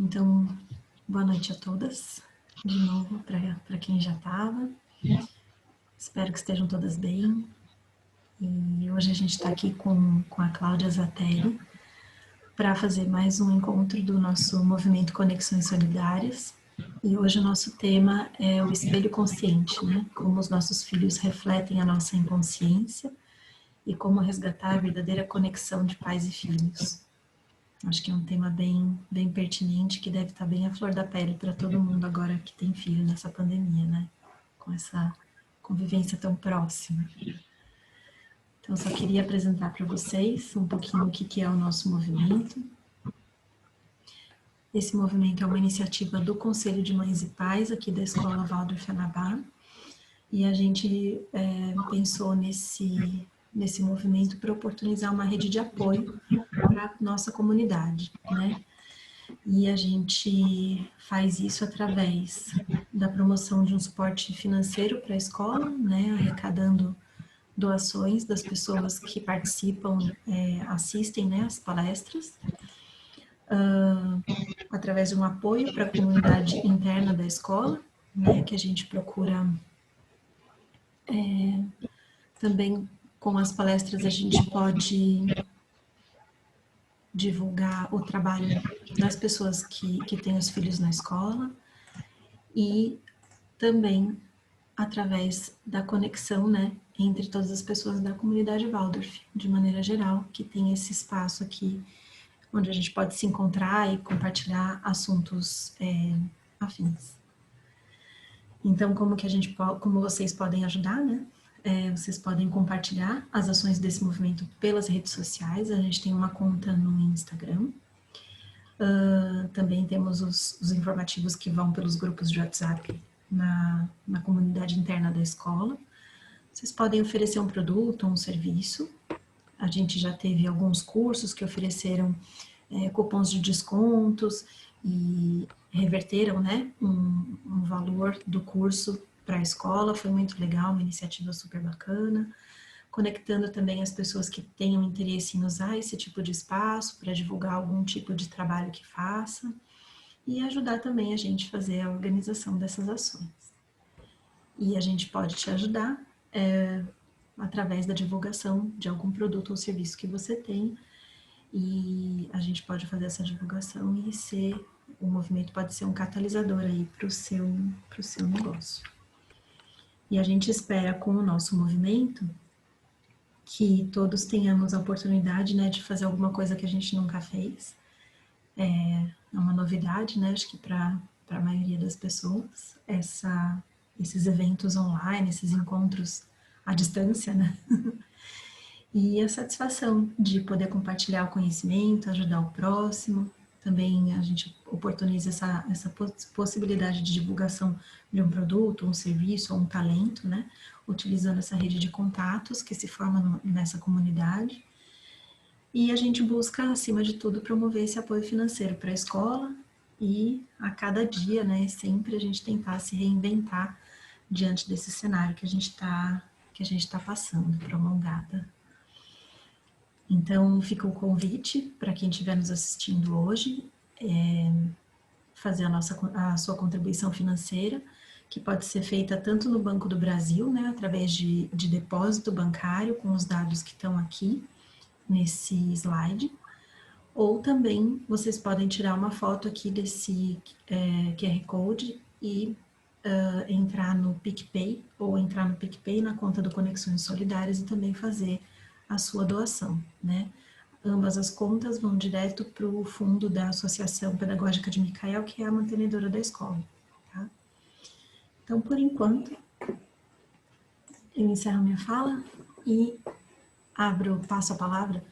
Então, boa noite a todas, de novo, para quem já estava. Espero que estejam todas bem. E hoje a gente está aqui com a Cláudia Zatelli para fazer mais um encontro do nosso movimento Conexões Solidárias. E hoje o nosso tema é o espelho consciente, né? Como os nossos filhos refletem a nossa inconsciência e como resgatar a verdadeira conexão de pais e filhos. Acho que é um tema bem pertinente, que deve estar bem à flor da pele para todo mundo agora que tem filho nessa pandemia, né? Com essa convivência tão próxima. Então, só queria apresentar para vocês um pouquinho o que é o nosso movimento. Esse movimento é uma iniciativa do Conselho de Mães e Pais, aqui da Escola Waldorf Anabá, e a gente pensou nesse movimento para oportunizar uma rede de apoio para a nossa comunidade, né? E a gente faz isso através da promoção de um suporte financeiro para a escola, né, arrecadando doações das pessoas que participam, assistem, né, às palestras, através de um apoio para a comunidade interna da escola, né, que a gente procura também. Com as palestras a gente pode divulgar o trabalho das pessoas que têm os filhos na escola e também através da conexão, né, entre todas as pessoas da comunidade Waldorf, de maneira geral, que tem esse espaço aqui onde a gente pode se encontrar e compartilhar assuntos afins. Então, como vocês podem ajudar, né? Vocês podem compartilhar as ações desse movimento pelas redes sociais. A gente tem uma conta no Instagram. Também temos os informativos que vão pelos grupos de WhatsApp na comunidade interna da escola. Vocês podem oferecer um produto ou um serviço. A gente já teve alguns cursos que ofereceram cupons de descontos e reverteram, né, um valor do curso para a escola. Foi muito legal, uma iniciativa super bacana. Conectando também as pessoas que tenham interesse em usar esse tipo de espaço para divulgar algum tipo de trabalho que faça e ajudar também a gente a fazer a organização dessas ações. E a gente pode te ajudar através da divulgação de algum produto ou serviço que você tem, e a gente pode fazer essa divulgação e o movimento pode ser um catalisador aí para o seu negócio. E a gente espera, com o nosso movimento, que todos tenhamos a oportunidade, né, de fazer alguma coisa que a gente nunca fez. É uma novidade, né, acho que para a maioria das pessoas, esses eventos online, esses encontros à distância, né? E a satisfação de poder compartilhar o conhecimento, ajudar o próximo. Também a gente oportuniza essa possibilidade de divulgação de um produto, um serviço ou um talento, né? Utilizando essa rede de contatos que se forma nessa comunidade. E a gente busca, acima de tudo, promover esse apoio financeiro para a escola e a cada dia, né, sempre a gente tentar se reinventar diante desse cenário que a gente está passando, prolongada. Então, fica o convite para quem estiver nos assistindo hoje, fazer a sua contribuição financeira, que pode ser feita tanto no Banco do Brasil, né, através de depósito bancário, com os dados que estão aqui nesse slide, ou também vocês podem tirar uma foto aqui desse QR Code e entrar no PicPay, ou entrar no PicPay na conta do Conexões Solidárias e também fazer a sua doação, né? Ambas as contas vão direto para o fundo da Associação Pedagógica de Micael, que é a mantenedora da escola, tá? Então, por enquanto, eu encerro minha fala e passo a palavra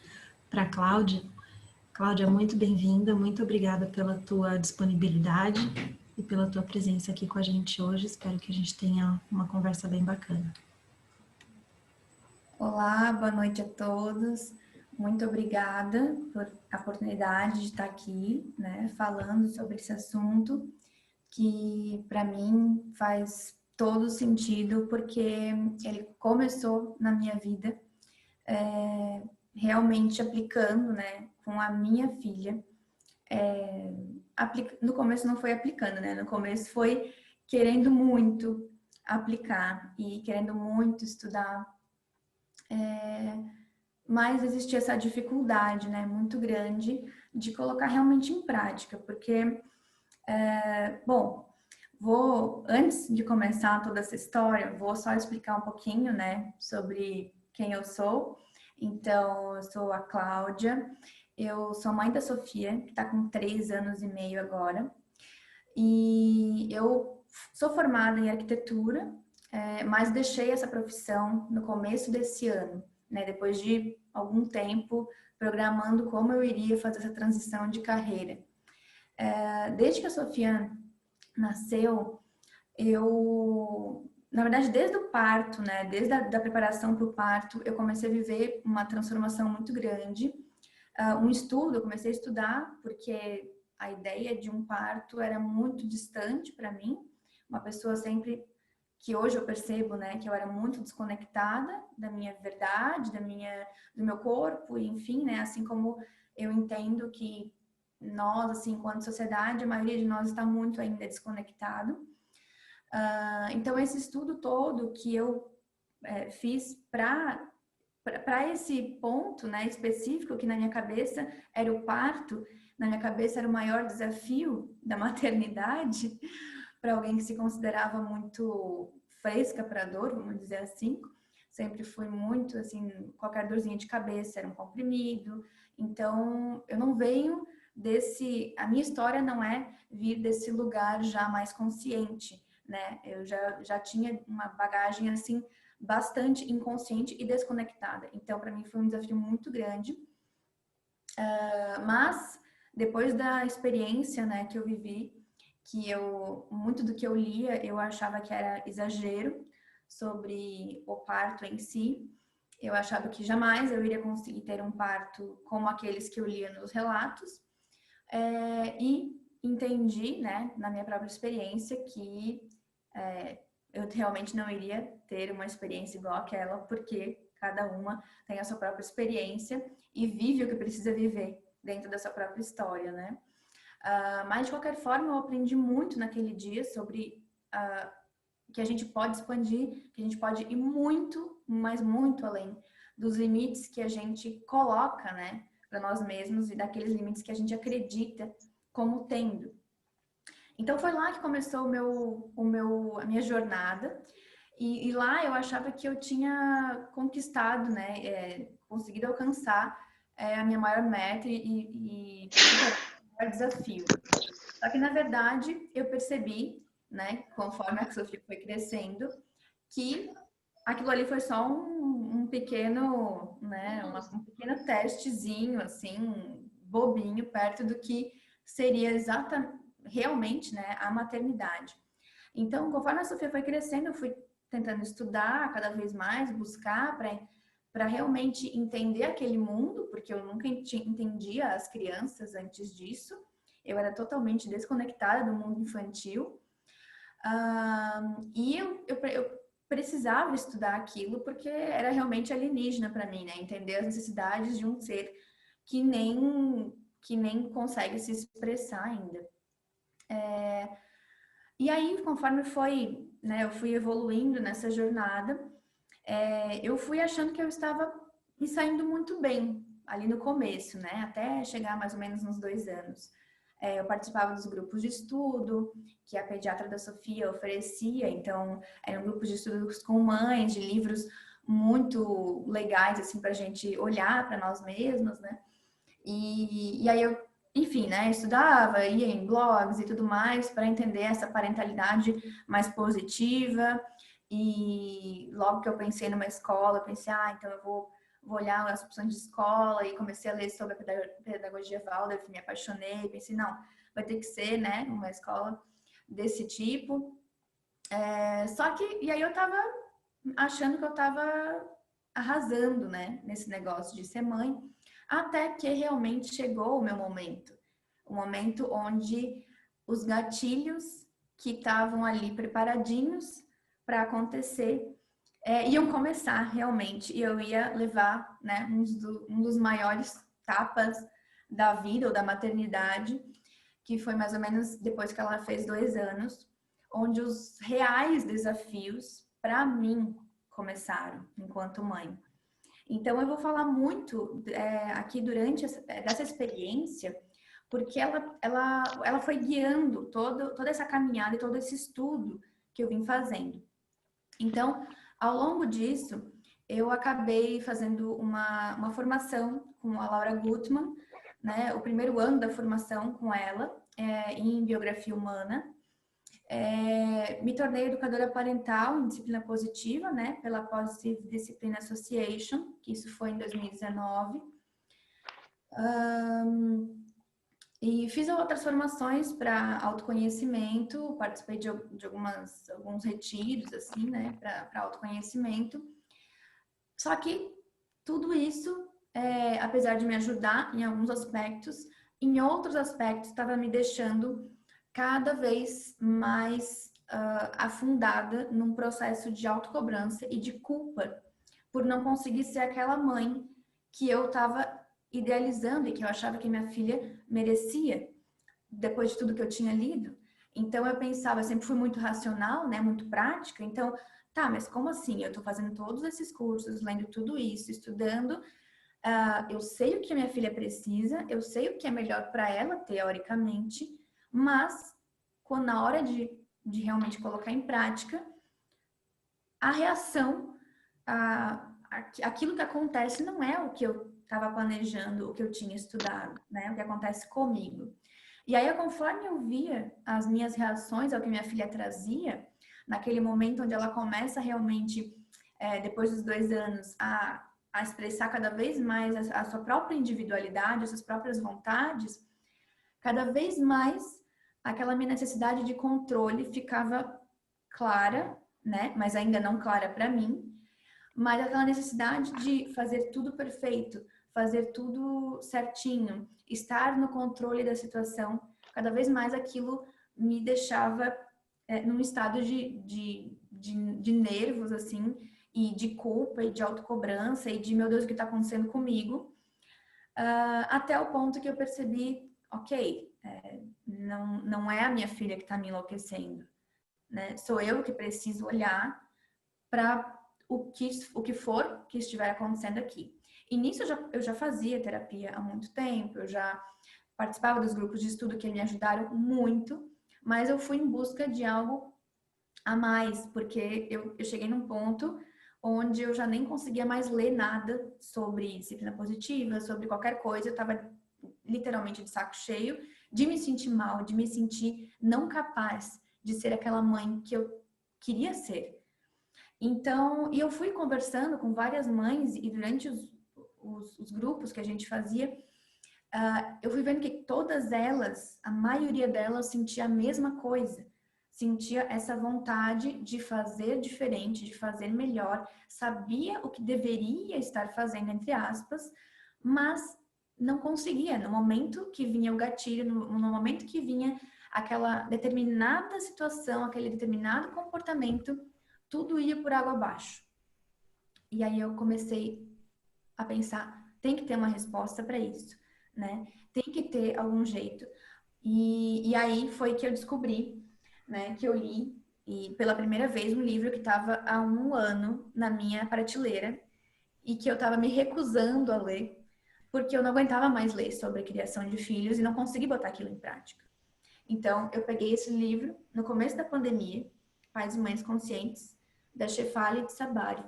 para a Cláudia. Cláudia, muito bem-vinda, muito obrigada pela tua disponibilidade e pela tua presença aqui com a gente hoje. Espero que a gente tenha uma conversa bem bacana. Olá, boa noite a todos. Muito obrigada por a oportunidade de estar aqui, né, falando sobre esse assunto que para mim faz todo sentido, porque ele começou na minha vida realmente aplicando, né, com a minha filha, no começo não foi aplicando, né? No começo foi querendo muito aplicar e querendo muito estudar. Mas existia essa dificuldade, né, muito grande de colocar realmente em prática, porque, bom, antes de começar toda essa história, vou só explicar um pouquinho, né, sobre quem eu sou. Então, eu sou a Cláudia, eu sou mãe da Sofia, que está com 3 anos e meio agora, e eu sou formada em arquitetura, mas deixei essa profissão no começo desse ano, né, depois de algum tempo programando como eu iria fazer essa transição de carreira. Desde que a Sofia nasceu, na verdade, desde o parto, né, desde a preparação para o parto, eu comecei a viver uma transformação muito grande. Um estudo, eu comecei a estudar, porque a ideia de um parto era muito distante para mim. Uma pessoa sempre que hoje eu percebo, né, que eu era muito desconectada da minha verdade, do meu corpo, enfim, né, assim como eu entendo que nós, assim, enquanto sociedade, a maioria de nós está muito ainda desconectado. Então, esse estudo todo que eu fiz para esse ponto, né, específico, que na minha cabeça era o parto, na minha cabeça era o maior desafio da maternidade, para alguém que se considerava muito fresca para dor, vamos dizer assim. Sempre fui muito, assim, qualquer dorzinha de cabeça era um comprimido. Então, eu não venho a minha história não é vir desse lugar já mais consciente, né? Eu já tinha uma bagagem, assim, bastante inconsciente e desconectada. Então, para mim foi um desafio muito grande. Mas, depois da experiência, né, que eu vivi, muito do que eu lia, eu achava que era exagero sobre o parto em si. Eu achava que jamais eu iria conseguir ter um parto como aqueles que eu lia nos relatos. E entendi, né, na minha própria experiência, que eu realmente não iria ter uma experiência igual àquela, porque cada uma tem a sua própria experiência e vive o que precisa viver dentro da sua própria história, né? Mas, de qualquer forma, eu aprendi muito naquele dia sobre que a gente pode expandir, que a gente pode ir muito, mas muito além dos limites que a gente coloca, né, para nós mesmos e daqueles limites que a gente acredita como tendo. Então, foi lá que começou a minha jornada. E lá eu achava que eu tinha conquistado, né, conseguido alcançar a minha maior meta e o maior desafio. Só que, na verdade, eu percebi, né, conforme a Sofia foi crescendo, que aquilo ali foi só um pequeno, né, um pequeno testezinho, assim, bobinho, perto do que seria realmente, né, a maternidade. Então, conforme a Sofia foi crescendo, eu fui tentando estudar cada vez mais, buscar para realmente entender aquele mundo, porque eu nunca entendia as crianças antes disso. Eu era totalmente desconectada do mundo infantil. E eu precisava estudar aquilo porque era realmente alienígena para mim, né? Entender as necessidades de um ser que nem consegue se expressar ainda. E aí, conforme né, eu fui evoluindo nessa jornada, eu fui achando que eu estava me saindo muito bem ali no começo, né? Até chegar mais ou menos nos 2 anos. Eu participava dos grupos de estudo que a pediatra da Sofia oferecia, então eram grupos de estudos com mães, de livros muito legais, assim, para a gente olhar para nós mesmos, né? E aí eu, enfim, né, estudava, ia em blogs e tudo mais para entender essa parentalidade mais positiva. E logo que eu pensei numa escola, eu pensei, então eu vou olhar as opções de escola e comecei a ler sobre a pedagogia Waldorf, me apaixonei, pensei, não, vai ter que ser, né, uma escola desse tipo. Só que, e aí eu tava achando que eu tava arrasando, né, nesse negócio de ser mãe, até que realmente chegou o momento onde os gatilhos que estavam ali preparadinhos para acontecer iam começar realmente, e eu ia levar, né, um dos maiores tapas da vida ou da maternidade, que foi mais ou menos depois que ela fez 2 anos, onde os reais desafios para mim começaram enquanto mãe. Então eu vou falar muito aqui durante dessa experiência, porque ela foi guiando toda essa caminhada e todo esse estudo que eu vim fazendo. Então, ao longo disso, eu acabei fazendo uma formação com a Laura Gutman, né, o primeiro ano da formação com ela, em biografia humana. Me tornei educadora parental em disciplina positiva, né, pela Positive Discipline Association, que isso foi em 2019. E fiz outras formações para autoconhecimento, participei de alguns retiros, assim, né, para autoconhecimento. Só que tudo isso, apesar de me ajudar em alguns aspectos, em outros aspectos estava me deixando cada vez mais afundada num processo de autocobrança e de culpa por não conseguir ser aquela mãe que eu estava idealizando e que eu achava que minha filha merecia, depois de tudo que eu tinha lido. Então eu pensava, eu sempre fui muito racional, né, muito prática, então, tá, mas como assim? Eu tô fazendo todos esses cursos, lendo tudo isso, estudando, eu sei o que a minha filha precisa, eu sei o que é melhor para ela, teoricamente, mas quando na hora de realmente colocar em prática, a reação, aquilo que acontece não é o que eu estava planejando, o que eu tinha estudado, né? O que acontece comigo. E aí, conforme eu via as minhas reações ao que minha filha trazia, naquele momento onde ela começa realmente, depois dos 2 anos, a expressar cada vez mais a sua própria individualidade, as suas próprias vontades, cada vez mais aquela minha necessidade de controle ficava clara, né? Mas ainda não clara para mim, mas aquela necessidade de fazer tudo perfeito, fazer tudo certinho, estar no controle da situação, cada vez mais aquilo me deixava num estado de nervos, assim, e de culpa, e de autocobrança, e de, meu Deus, o que está acontecendo comigo? Até o ponto que eu percebi, ok, não é a minha filha que está me enlouquecendo, né? Sou eu que preciso olhar para o que for que estiver acontecendo aqui. E nisso eu já fazia terapia há muito tempo, eu já participava dos grupos de estudo que me ajudaram muito, mas eu fui em busca de algo a mais, porque eu cheguei num ponto onde eu já nem conseguia mais ler nada sobre disciplina positiva, sobre qualquer coisa, eu estava literalmente de saco cheio, de me sentir mal, de me sentir não capaz de ser aquela mãe que eu queria ser. Então, e eu fui conversando com várias mães e durante os grupos que a gente fazia, eu fui vendo que todas elas, a maioria delas sentia a mesma coisa. Sentia essa vontade de fazer diferente, de fazer melhor, sabia o que deveria estar fazendo, entre aspas, mas não conseguia. No momento que vinha o gatilho, no momento que vinha aquela determinada situação, aquele determinado comportamento, tudo ia por água abaixo. E aí eu comecei a pensar, tem que ter uma resposta para isso, né? Tem que ter algum jeito. E aí foi que eu descobri, né, que eu li e pela primeira vez um livro que estava há 1 ano na minha prateleira e que eu estava me recusando a ler, porque eu não aguentava mais ler sobre a criação de filhos e não consegui botar aquilo em prática. Então, eu peguei esse livro no começo da pandemia, Pais e Mães Conscientes, da Shefali Tsabari.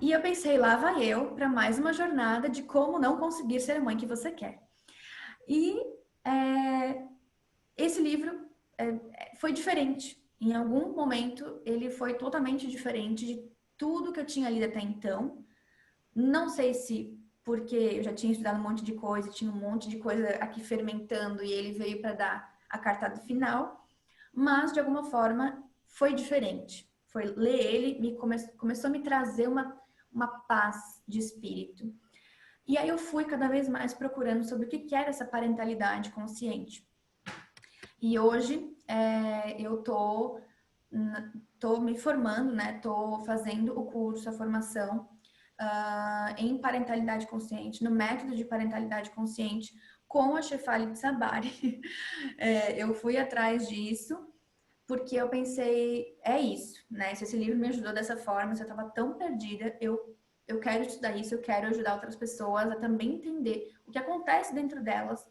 E eu pensei, lá vai eu para mais uma jornada de como não conseguir ser a mãe que você quer. E esse livro foi diferente. Em algum momento, ele foi totalmente diferente de tudo que eu tinha lido até então. Não sei se porque eu já tinha estudado um monte de coisa, tinha um monte de coisa aqui fermentando e ele veio para dar a cartada final, mas de alguma forma foi diferente. Foi ler ele, começou a me trazer uma paz de espírito. E aí eu fui cada vez mais procurando sobre o que era essa parentalidade consciente. E hoje eu tô me formando, né? Tô fazendo o curso, a formação em parentalidade consciente, no método de parentalidade consciente, com a Shefali Tsabary. Eu fui atrás disso, porque eu pensei, é isso, né? Se esse livro me ajudou dessa forma, se eu estava tão perdida, eu quero estudar isso, eu quero ajudar outras pessoas a também entender o que acontece dentro delas,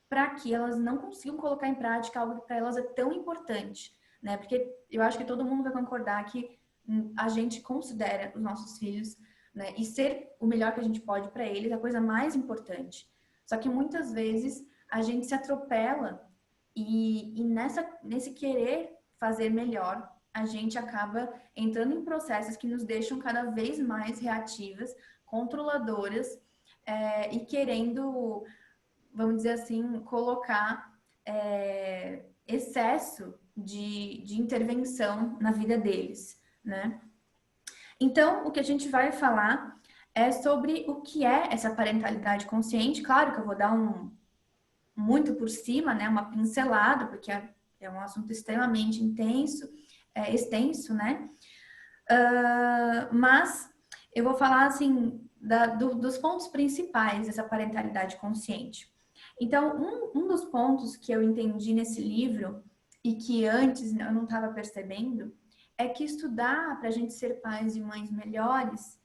para que elas não consigam colocar em prática algo que para elas é tão importante, né? Porque eu acho que todo mundo vai concordar que a gente considera os nossos filhos, né? E ser o melhor que a gente pode para eles é a coisa mais importante. Só que muitas vezes a gente se atropela e nesse querer fazer melhor, a gente acaba entrando em processos que nos deixam cada vez mais reativas, controladoras, e querendo, vamos dizer assim, colocar excesso de intervenção na vida deles, né? Então, o que a gente vai falar é sobre o que é essa parentalidade consciente. Claro que eu vou dar muito por cima, né? Uma pincelada, porque é um assunto extremamente extenso, né? Mas eu vou falar, assim, dos pontos principais dessa parentalidade consciente. Então, um dos pontos que eu entendi nesse livro e que antes eu não estava percebendo é que estudar para a gente ser pais e mães melhores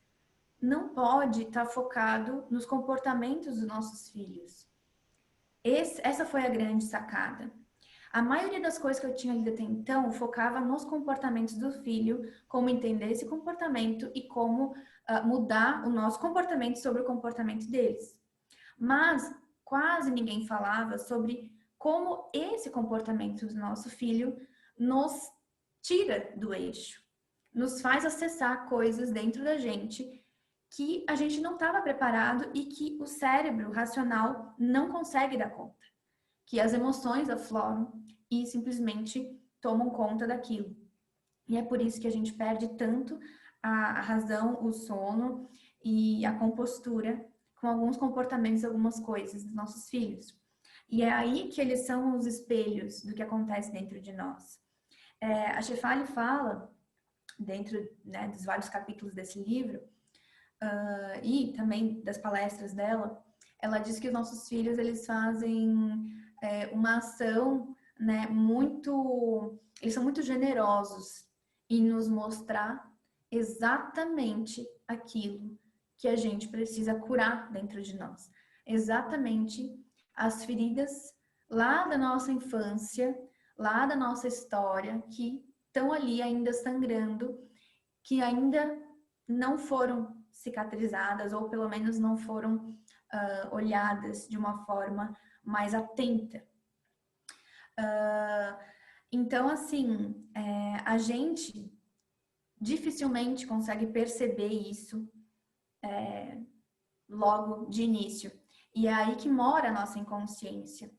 não pode estar focado nos comportamentos dos nossos filhos. Essa foi a grande sacada. A maioria das coisas que eu tinha lido até então focava nos comportamentos do filho, como entender esse comportamento e como mudar o nosso comportamento sobre o comportamento deles. Mas quase ninguém falava sobre como esse comportamento do nosso filho nos tira do eixo, nos faz acessar coisas dentro da gente que a gente não estava preparado e que o cérebro racional não consegue dar conta, que as emoções afloram e simplesmente tomam conta daquilo. E é por isso que a gente perde tanto a razão, o sono e a compostura com alguns comportamentos, algumas coisas dos nossos filhos. E é aí que eles são os espelhos do que acontece dentro de nós. A Shefali fala, dentro, né, dos vários capítulos desse livro, e também das palestras dela, ela diz que os nossos filhos, eles fazem uma ação, né, eles são muito generosos em nos mostrar exatamente aquilo que a gente precisa curar dentro de nós. Exatamente as feridas lá da nossa infância, lá da nossa história, que estão ali ainda sangrando, que ainda não foram cicatrizadas ou pelo menos não foram olhadas de uma forma mais atenta. Então, assim, a gente dificilmente consegue perceber isso logo de início. E é aí que mora a nossa inconsciência.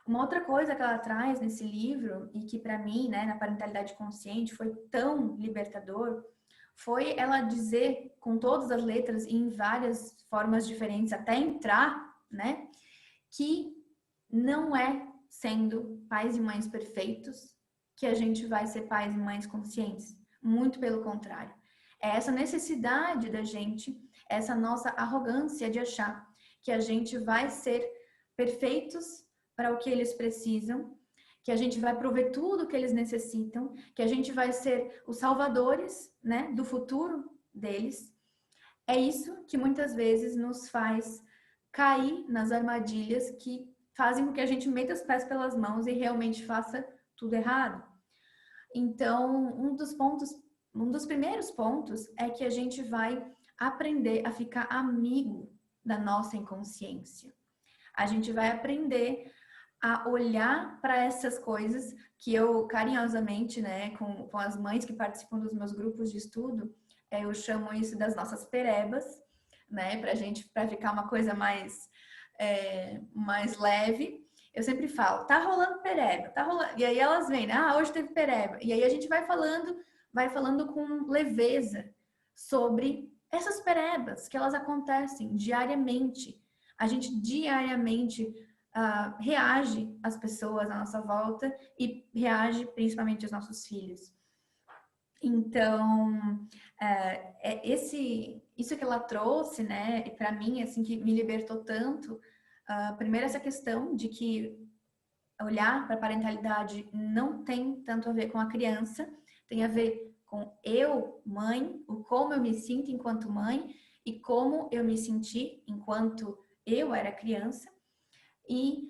Uma outra coisa que ela traz nesse livro, e que para mim, né, na parentalidade consciente, foi tão libertador, foi ela dizer com todas as letras e em várias formas diferentes, até entrar, né, que não é sendo pais e mães perfeitos que a gente vai ser pais e mães conscientes. Muito pelo contrário. É essa necessidade da gente, essa nossa arrogância de achar que a gente vai ser perfeitos para o que eles precisam, que a gente vai prover tudo o que eles necessitam, que a gente vai ser os salvadores, né, do futuro deles. É isso que muitas vezes nos faz cair nas armadilhas que fazem com que a gente meta os pés pelas mãos e realmente faça tudo errado. Então, um dos primeiros pontos é que a gente vai aprender a ficar amigo da nossa inconsciência. A gente vai aprender a olhar para essas coisas que eu carinhosamente, né, com as mães que participam dos meus grupos de estudo, eu chamo isso das nossas perebas, né, para ficar uma coisa mais leve. Eu sempre falo, tá rolando pereba, tá rolando. E aí elas vêm, né? Hoje teve pereba. E aí a gente vai falando com leveza sobre essas perebas que elas acontecem diariamente. A gente diariamente reage às pessoas à nossa volta e reage principalmente aos nossos filhos. Então, isso que ela trouxe, né, e para mim, assim, que me libertou tanto, primeiro essa questão de que olhar para a parentalidade não tem tanto a ver com a criança, tem a ver com eu, mãe, o como eu me sinto enquanto mãe e como eu me senti enquanto eu era criança. E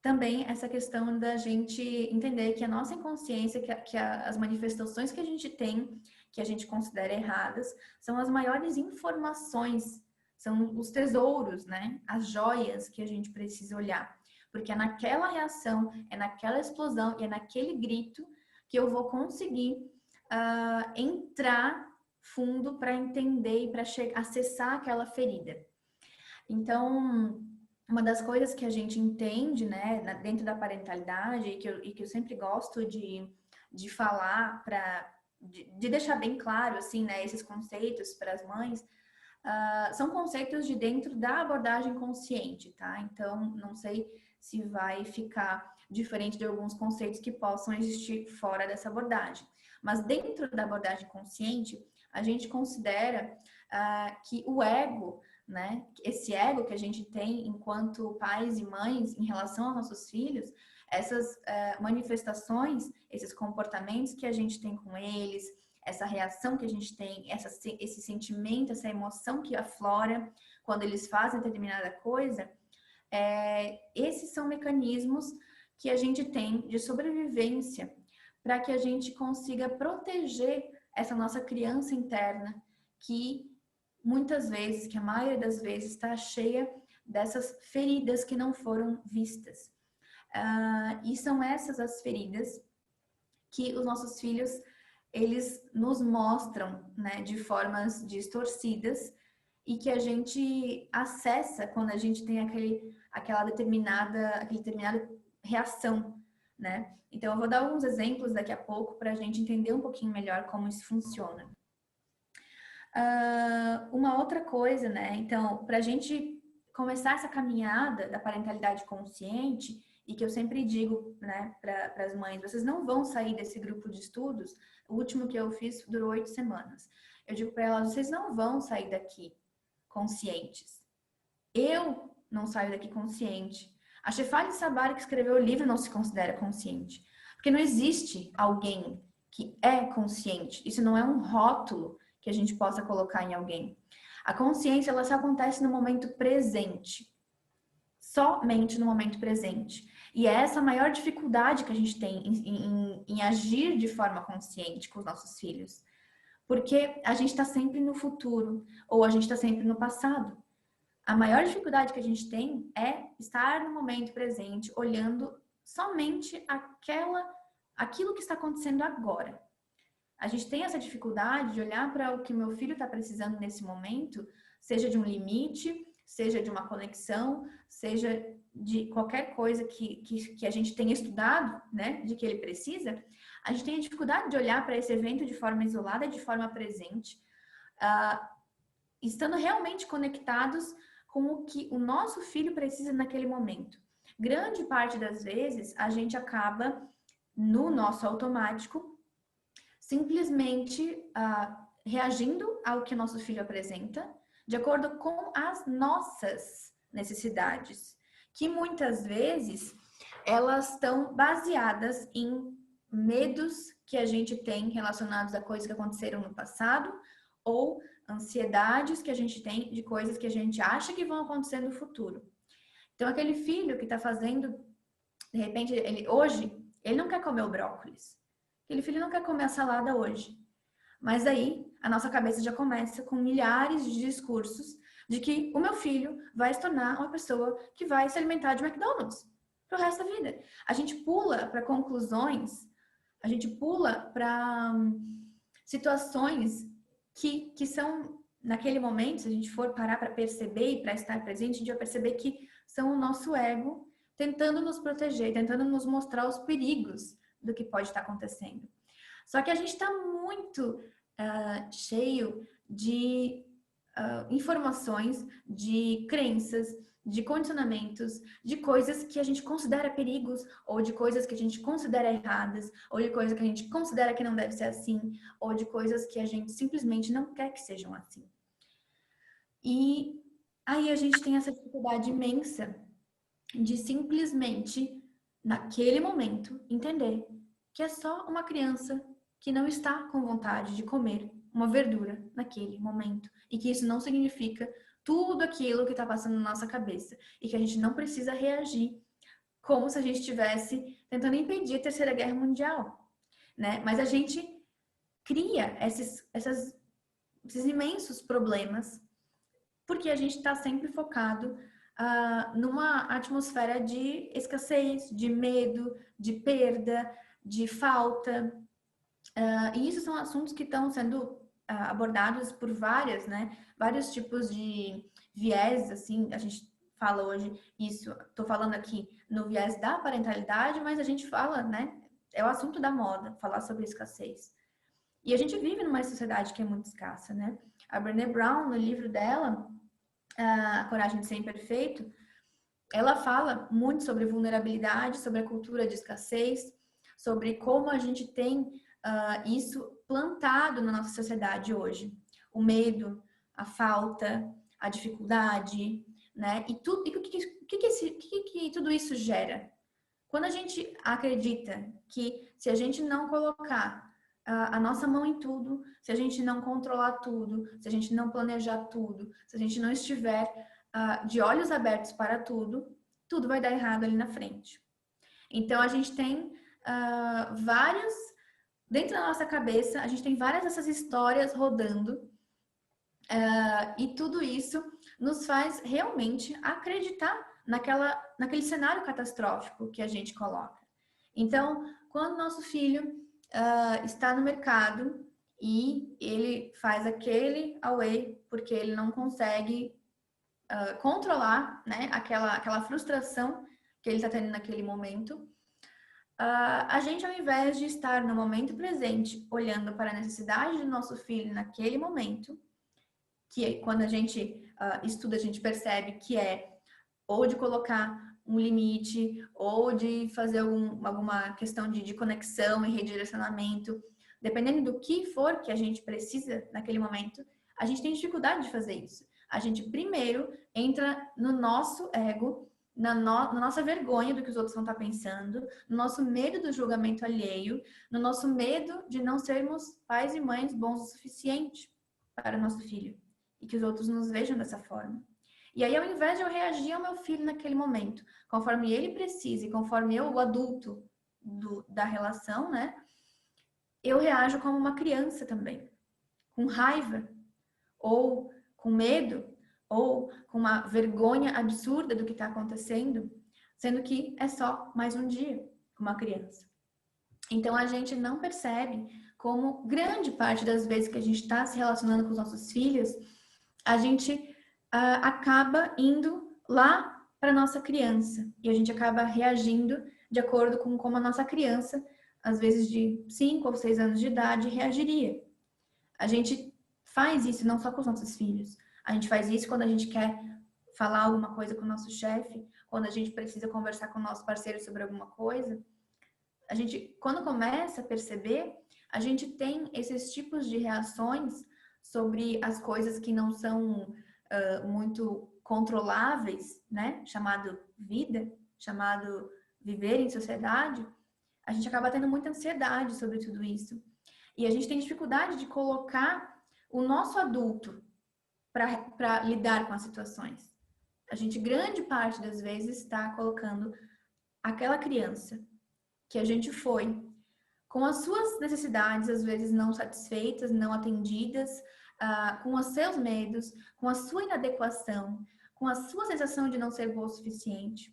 também essa questão da gente entender que a nossa inconsciência, as manifestações que a gente tem, que a gente considera erradas, são as maiores informações, são os tesouros, né? As joias que a gente precisa olhar. Porque é naquela reação, é naquela explosão, e é naquele grito que eu vou conseguir entrar fundo para entender e para acessar aquela ferida. Então, uma das coisas que a gente entende, né, dentro da parentalidade, e que eu sempre gosto de falar, de deixar bem claro, assim, né, esses conceitos para as mães, são conceitos de dentro da abordagem consciente, tá? Então, não sei se vai ficar diferente de alguns conceitos que possam existir fora dessa abordagem. Mas dentro da abordagem consciente, a gente considera que o ego, né, esse ego que a gente tem enquanto pais e mães em relação aos nossos filhos, essas manifestações, esses comportamentos que a gente tem com eles, essa reação que a gente tem, esse sentimento, essa emoção que aflora quando eles fazem determinada coisa, esses são mecanismos que a gente tem de sobrevivência para que a gente consiga proteger essa nossa criança interna, que muitas vezes, que a maioria das vezes está cheia dessas feridas que não foram vistas. E são essas as feridas que os nossos filhos, eles nos mostram, né, de formas distorcidas e que a gente acessa quando a gente tem aquela determinada reação, né? Então, eu vou dar alguns exemplos daqui a pouco para a gente entender um pouquinho melhor como isso funciona. Uma outra coisa, né? Então, para a gente começar essa caminhada da parentalidade consciente, e que eu sempre digo, né, para as mães, vocês não vão sair desse grupo de estudos. O último que eu fiz durou 8 semanas. Eu digo para elas, vocês não vão sair daqui conscientes. Eu não saio daqui consciente. A Shefali Tsabary, que escreveu o livro, não se considera consciente. Porque não existe alguém que é consciente. Isso não é um rótulo que a gente possa colocar em alguém. A consciência, ela só acontece no momento presente. Somente no momento presente. E é essa a maior dificuldade que a gente tem em agir de forma consciente com os nossos filhos. Porque a gente está sempre no futuro, ou a gente está sempre no passado. A maior dificuldade que a gente tem é estar no momento presente, olhando somente aquilo que está acontecendo agora. A gente tem essa dificuldade de olhar para o que meu filho está precisando nesse momento, seja de um limite, seja de uma conexão, seja de qualquer coisa que a gente tenha estudado, né, de que ele precisa. A gente tem a dificuldade de olhar para esse evento de forma isolada, de forma presente, estando realmente conectados com o que o nosso filho precisa naquele momento. Grande parte das vezes, a gente acaba, no nosso automático, simplesmente reagindo ao que o nosso filho apresenta, de acordo com as nossas necessidades, que muitas vezes elas estão baseadas em medos que a gente tem relacionados a coisas que aconteceram no passado ou ansiedades que a gente tem de coisas que a gente acha que vão acontecer no futuro. Então, aquele filho que está fazendo, de repente, hoje, ele não quer comer o brócolis. Aquele filho não quer comer a salada hoje. Mas aí, a nossa cabeça já começa com milhares de discursos de que o meu filho vai se tornar uma pessoa que vai se alimentar de McDonald's pro resto da vida. A gente pula para conclusões, a gente pula para situações que são, naquele momento, se a gente for parar para perceber e para estar presente, a gente vai perceber que são o nosso ego tentando nos proteger, tentando nos mostrar os perigos do que pode estar acontecendo. Só que a gente está muito cheio de informações, de crenças, de condicionamentos, de coisas que a gente considera perigos, ou de coisas que a gente considera erradas, ou de coisas que a gente considera que não deve ser assim, ou de coisas que a gente simplesmente não quer que sejam assim. E aí a gente tem essa dificuldade imensa de simplesmente, naquele momento, entender que é só uma criança que não está com vontade de comer uma verdura naquele momento. E que isso não significa tudo aquilo que está passando na nossa cabeça. E que a gente não precisa reagir como se a gente estivesse tentando impedir a Terceira Guerra Mundial, né? Mas a gente cria esses imensos problemas porque a gente está sempre focado numa atmosfera de escassez, de medo, de perda, de falta. E isso são assuntos que estão sendo abordados por vários tipos de viés, assim, a gente fala hoje isso, estou falando aqui no viés da parentalidade, mas a gente fala, né, é o assunto da moda, falar sobre escassez. E a gente vive numa sociedade que é muito escassa, né? A Brené Brown, no livro dela, A Coragem de Ser Imperfeito, ela fala muito sobre vulnerabilidade, sobre a cultura de escassez, sobre como a gente tem isso plantado na nossa sociedade hoje. O medo, a falta, a dificuldade, né? E o que tudo isso gera? Quando a gente acredita que se a gente não colocar a nossa mão em tudo, se a gente não controlar tudo, se a gente não planejar tudo, se a gente não estiver de olhos abertos para tudo, tudo vai dar errado ali na frente. Então, a gente tem dentro da nossa cabeça, a gente tem várias dessas histórias rodando, e tudo isso nos faz realmente acreditar naquele cenário catastrófico que a gente coloca. Então, quando nosso filho está no mercado e ele faz aquele away porque ele não consegue controlar, né, aquela frustração que ele está tendo naquele momento, a gente, ao invés de estar no momento presente, olhando para a necessidade do nosso filho naquele momento, que quando a gente estuda, a gente percebe que é ou de colocar um limite, ou de fazer alguma questão de conexão e redirecionamento, dependendo do que for que a gente precisa naquele momento, a gente tem dificuldade de fazer isso. A gente primeiro entra no nosso ego, na nossa vergonha do que os outros vão estar pensando, no nosso medo do julgamento alheio, no nosso medo de não sermos pais e mães bons o suficiente para o nosso filho e que os outros nos vejam dessa forma. E aí, ao invés de eu reagir ao meu filho naquele momento, conforme ele precisa e conforme eu, o adulto da relação, né, eu reajo como uma criança também, com raiva, ou com medo, ou com uma vergonha absurda do que está acontecendo, sendo que é só mais um dia com uma criança. Então, a gente não percebe como grande parte das vezes que a gente está se relacionando com os nossos filhos, a gente acaba indo lá para nossa criança e a gente acaba reagindo de acordo com como a nossa criança, às vezes de 5 ou 6 anos de idade, reagiria. A gente faz isso não só com os nossos filhos, a gente faz isso quando a gente quer falar alguma coisa com o nosso chefe, quando a gente precisa conversar com o nosso parceiro sobre alguma coisa. A gente, quando começa a perceber, a gente tem esses tipos de reações sobre as coisas que não são muito controláveis, né? Chamado vida, chamado viver em sociedade. A gente acaba tendo muita ansiedade sobre tudo isso. E a gente tem dificuldade de colocar o nosso adulto para lidar com as situações. A gente, grande parte das vezes, está colocando aquela criança que a gente foi, com as suas necessidades, às vezes não satisfeitas, não atendidas, com os seus medos, com a sua inadequação, com a sua sensação de não ser boa o suficiente.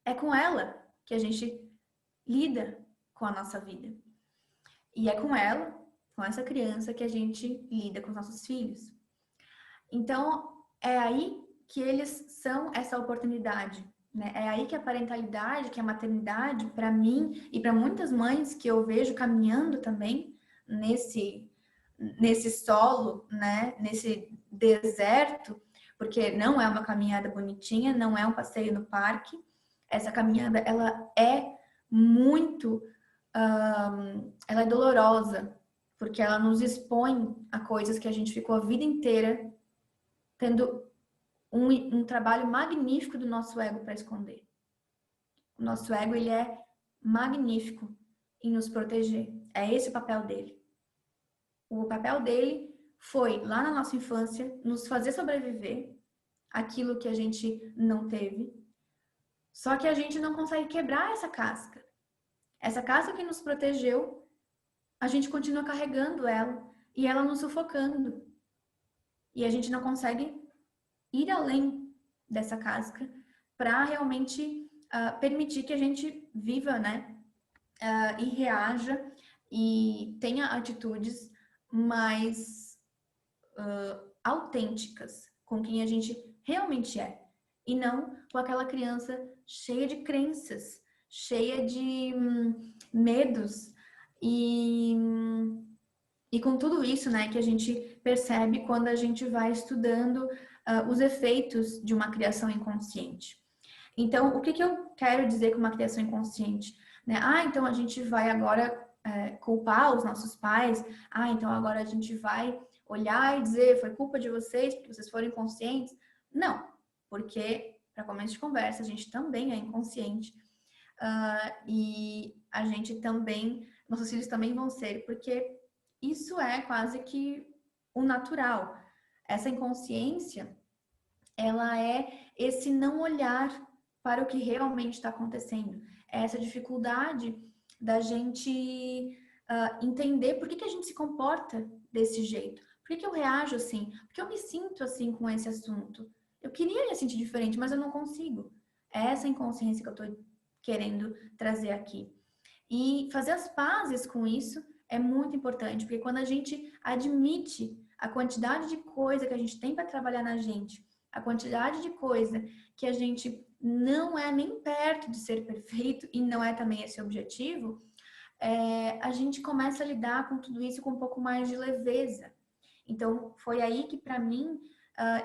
É com ela que a gente lida com a nossa vida. E é com ela, com essa criança, que a gente lida com os nossos filhos. Então, é aí que eles são essa oportunidade, né? É aí que a parentalidade, que a maternidade, para mim e para muitas mães que eu vejo caminhando também nesse solo, né, nesse deserto, porque não é uma caminhada bonitinha, não é um passeio no parque. Essa caminhada, ela é muito, ela é dolorosa, porque ela nos expõe a coisas que a gente ficou a vida inteira tendo um trabalho magnífico do nosso ego para esconder. O nosso ego, ele é magnífico em nos proteger. É esse o papel dele. O papel dele foi, lá na nossa infância, nos fazer sobreviver aquilo que a gente não teve. Só que a gente não consegue quebrar essa casca. Essa casca que nos protegeu, a gente continua carregando ela e ela nos sufocando. E a gente não consegue ir além dessa casca para realmente permitir que a gente viva, né? E reaja e tenha atitudes mais autênticas com quem a gente realmente é. E não com aquela criança cheia de crenças, cheia de medos e com tudo isso, né, que a gente percebe quando a gente vai estudando os efeitos de uma criação inconsciente. Então, o que eu quero dizer com uma criação inconsciente? Né? Então a gente vai agora culpar os nossos pais. Então agora a gente vai olhar e dizer foi culpa de vocês porque vocês foram inconscientes. Não, porque, para começo de conversa, a gente também é inconsciente. E a gente também, nossos filhos também vão ser, porque isso é quase que o natural. Essa inconsciência, ela é esse não olhar para o que realmente está acontecendo. É essa dificuldade da gente entender por que a gente se comporta desse jeito. Por que eu reajo assim? Por que eu me sinto assim com esse assunto? Eu queria me sentir diferente, mas eu não consigo. É essa inconsciência que eu estou querendo trazer aqui. E fazer as pazes com isso é muito importante, porque quando a gente admite a quantidade de coisa que a gente tem para trabalhar na gente, a quantidade de coisa que a gente não é nem perto de ser perfeito e não é também esse o objetivo, a gente começa a lidar com tudo isso com um pouco mais de leveza. Então, foi aí que, para mim,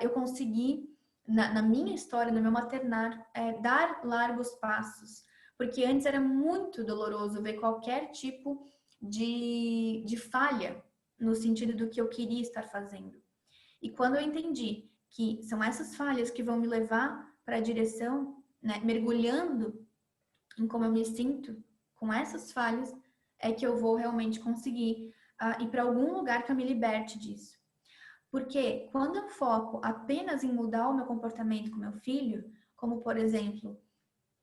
eu consegui, na minha história, no meu maternar, dar largos passos. Porque antes era muito doloroso ver qualquer tipo de falha no sentido do que eu queria estar fazendo. E quando eu entendi que são essas falhas que vão me levar para a direção, né, mergulhando em como eu me sinto com essas falhas, é que eu vou realmente conseguir ir para algum lugar que eu me liberte disso. Porque quando eu foco apenas em mudar o meu comportamento com meu filho, como por exemplo,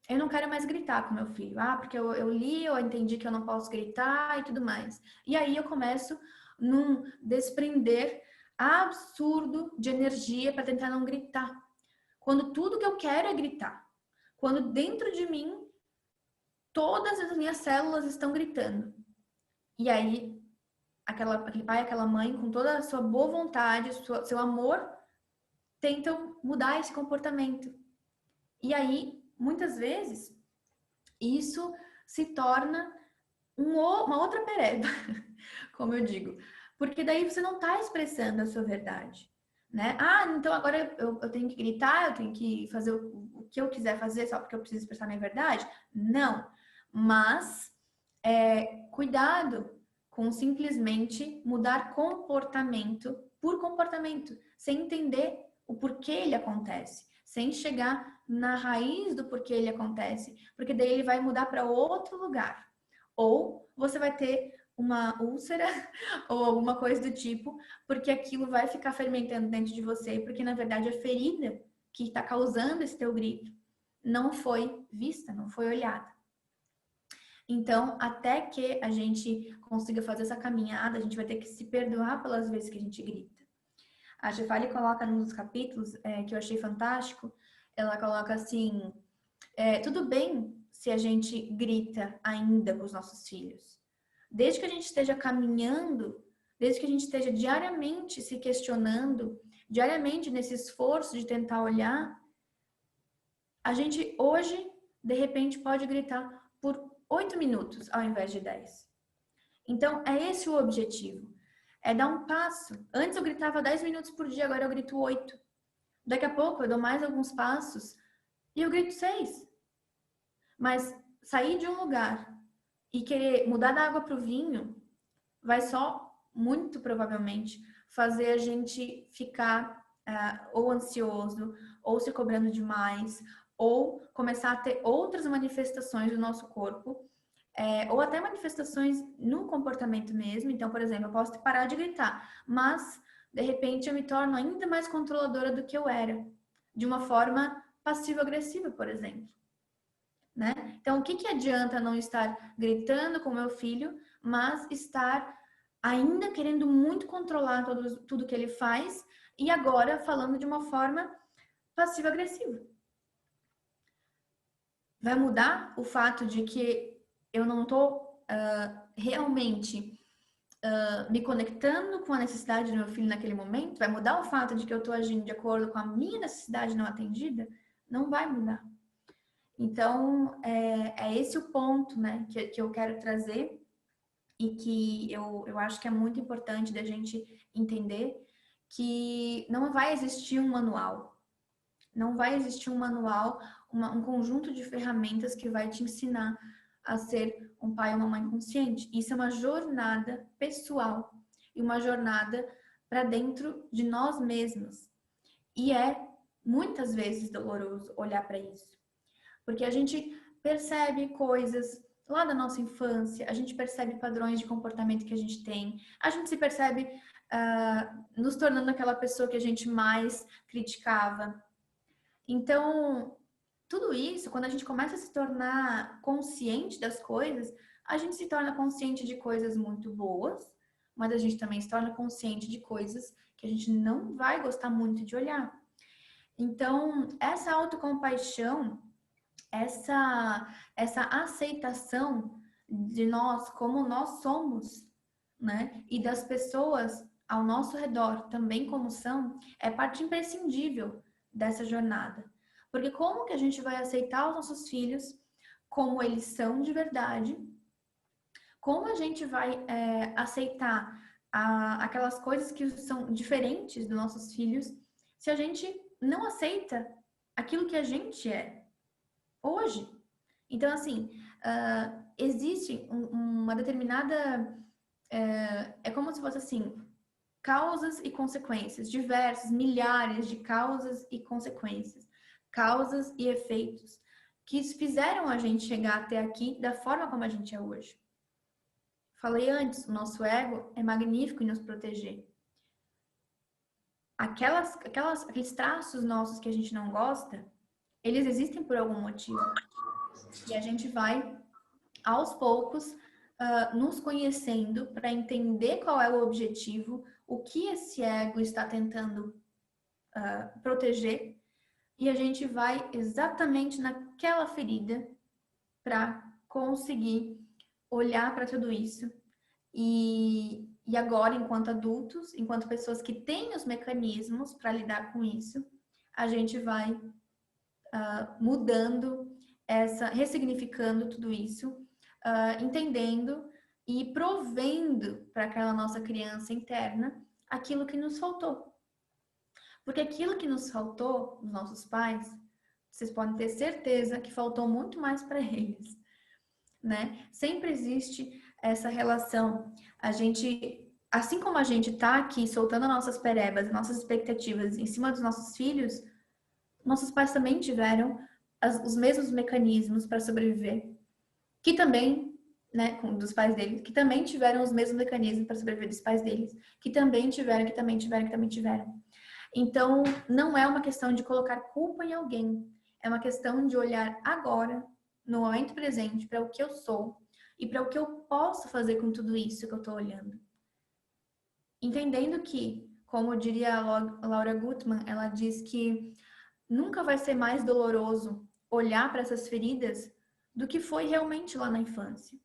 eu não quero mais gritar com meu filho, porque eu li, eu entendi que eu não posso gritar e tudo mais. E aí eu começo num desprender absurdo de energia para tentar não gritar. Quando tudo que eu quero é gritar. Quando dentro de mim todas as minhas células estão gritando. E aí aquele pai, aquela mãe, com toda a sua boa vontade, seu amor, tentam mudar esse comportamento. E aí, muitas vezes, isso se torna uma outra pereba, como eu digo. Porque daí você não está expressando a sua verdade, né? Então agora eu tenho que gritar, eu tenho que fazer o que eu quiser fazer só porque eu preciso expressar minha verdade? Não. Mas, cuidado com simplesmente mudar comportamento por comportamento, sem entender o porquê ele acontece, sem chegar na raiz do porquê ele acontece, porque daí ele vai mudar para outro lugar. Ou você vai ter uma úlcera ou alguma coisa do tipo, porque aquilo vai ficar fermentando dentro de você, porque na verdade a ferida que está causando esse teu grito não foi vista, não foi olhada. Então, até que a gente consiga fazer essa caminhada, a gente vai ter que se perdoar pelas vezes que a gente grita. A Shefali coloca num dos capítulos, que eu achei fantástico, ela coloca assim, tudo bem se a gente grita ainda com os nossos filhos. Desde que a gente esteja caminhando, desde que a gente esteja diariamente se questionando, diariamente nesse esforço de tentar olhar, a gente hoje, de repente, pode gritar por 8 minutos ao invés de 10. Então, é esse o objetivo. É dar um passo. Antes eu gritava 10 minutos por dia, agora eu grito 8. Daqui a pouco eu dou mais alguns passos e eu grito 6. Mas sair de um lugar e querer mudar da água para o vinho vai só, muito provavelmente, fazer a gente ficar ou ansioso, ou se cobrando demais, ou começar a ter outras manifestações do nosso corpo, ou até manifestações no comportamento mesmo. Então, por exemplo, eu posso parar de gritar, mas de repente eu me torno ainda mais controladora do que eu era, de uma forma passivo-agressiva, por exemplo. Né? Então, o que adianta não estar gritando com meu filho, mas estar ainda querendo muito controlar tudo que ele faz e agora falando de uma forma passiva-agressiva? Vai mudar o fato de que eu não estou realmente me conectando com a necessidade do meu filho naquele momento? Vai mudar o fato de que eu estou agindo de acordo com a minha necessidade não atendida? Não vai mudar. Então, é esse o ponto, né, que eu quero trazer e que eu acho que é muito importante da gente entender que não vai existir um manual. Não vai existir um manual, um conjunto de ferramentas que vai te ensinar a ser um pai ou uma mãe consciente. Isso é uma jornada pessoal e uma jornada para dentro de nós mesmos. E é muitas vezes doloroso olhar para isso. Porque a gente percebe coisas lá da nossa infância, a gente percebe padrões de comportamento que a gente tem, a gente se percebe nos tornando aquela pessoa que a gente mais criticava. Então, tudo isso, quando a gente começa a se tornar consciente das coisas, a gente se torna consciente de coisas muito boas, mas a gente também se torna consciente de coisas que a gente não vai gostar muito de olhar. Então, essa autocompaixão, essa aceitação de nós como nós somos, né? E das pessoas ao nosso redor também como são, é parte imprescindível dessa jornada. Porque como que a gente vai aceitar os nossos filhos como eles são de verdade? Como a gente vai aceitar aquelas coisas que são diferentes dos nossos filhos se a gente não aceita aquilo que a gente é hoje? Então, assim, existe uma determinada... é como se fosse assim, causas e consequências, diversas, milhares de causas e consequências, causas e efeitos, que fizeram a gente chegar até aqui da forma como a gente é hoje. Falei antes, o nosso ego é magnífico em nos proteger. Aqueles traços nossos que a gente não gosta, eles existem por algum motivo. E a gente vai, aos poucos, nos conhecendo para entender qual é o objetivo, o que esse ego está tentando proteger, e a gente vai exatamente naquela ferida para conseguir olhar para tudo isso. E agora, enquanto adultos, enquanto pessoas que têm os mecanismos para lidar com isso, a gente vai mudando, ressignificando tudo isso, entendendo e provendo para aquela nossa criança interna aquilo que nos faltou. Porque aquilo que nos faltou, os nossos pais, vocês podem ter certeza que faltou muito mais para eles, né? Sempre existe essa relação. A gente, assim como a gente tá aqui soltando nossas perebas, nossas expectativas em cima dos nossos filhos, nossos pais também tiveram os mesmos mecanismos para sobreviver, que também, né, dos pais deles, que também tiveram os mesmos mecanismos para sobreviver dos pais deles, que também tiveram, que também tiveram, que também tiveram. Então, não é uma questão de colocar culpa em alguém, é uma questão de olhar agora, no momento presente, para o que eu sou e para o que eu posso fazer com tudo isso que eu estou olhando. Entendendo que, como diria a Laura Gutman, ela diz que nunca vai ser mais doloroso olhar para essas feridas do que foi realmente lá na infância.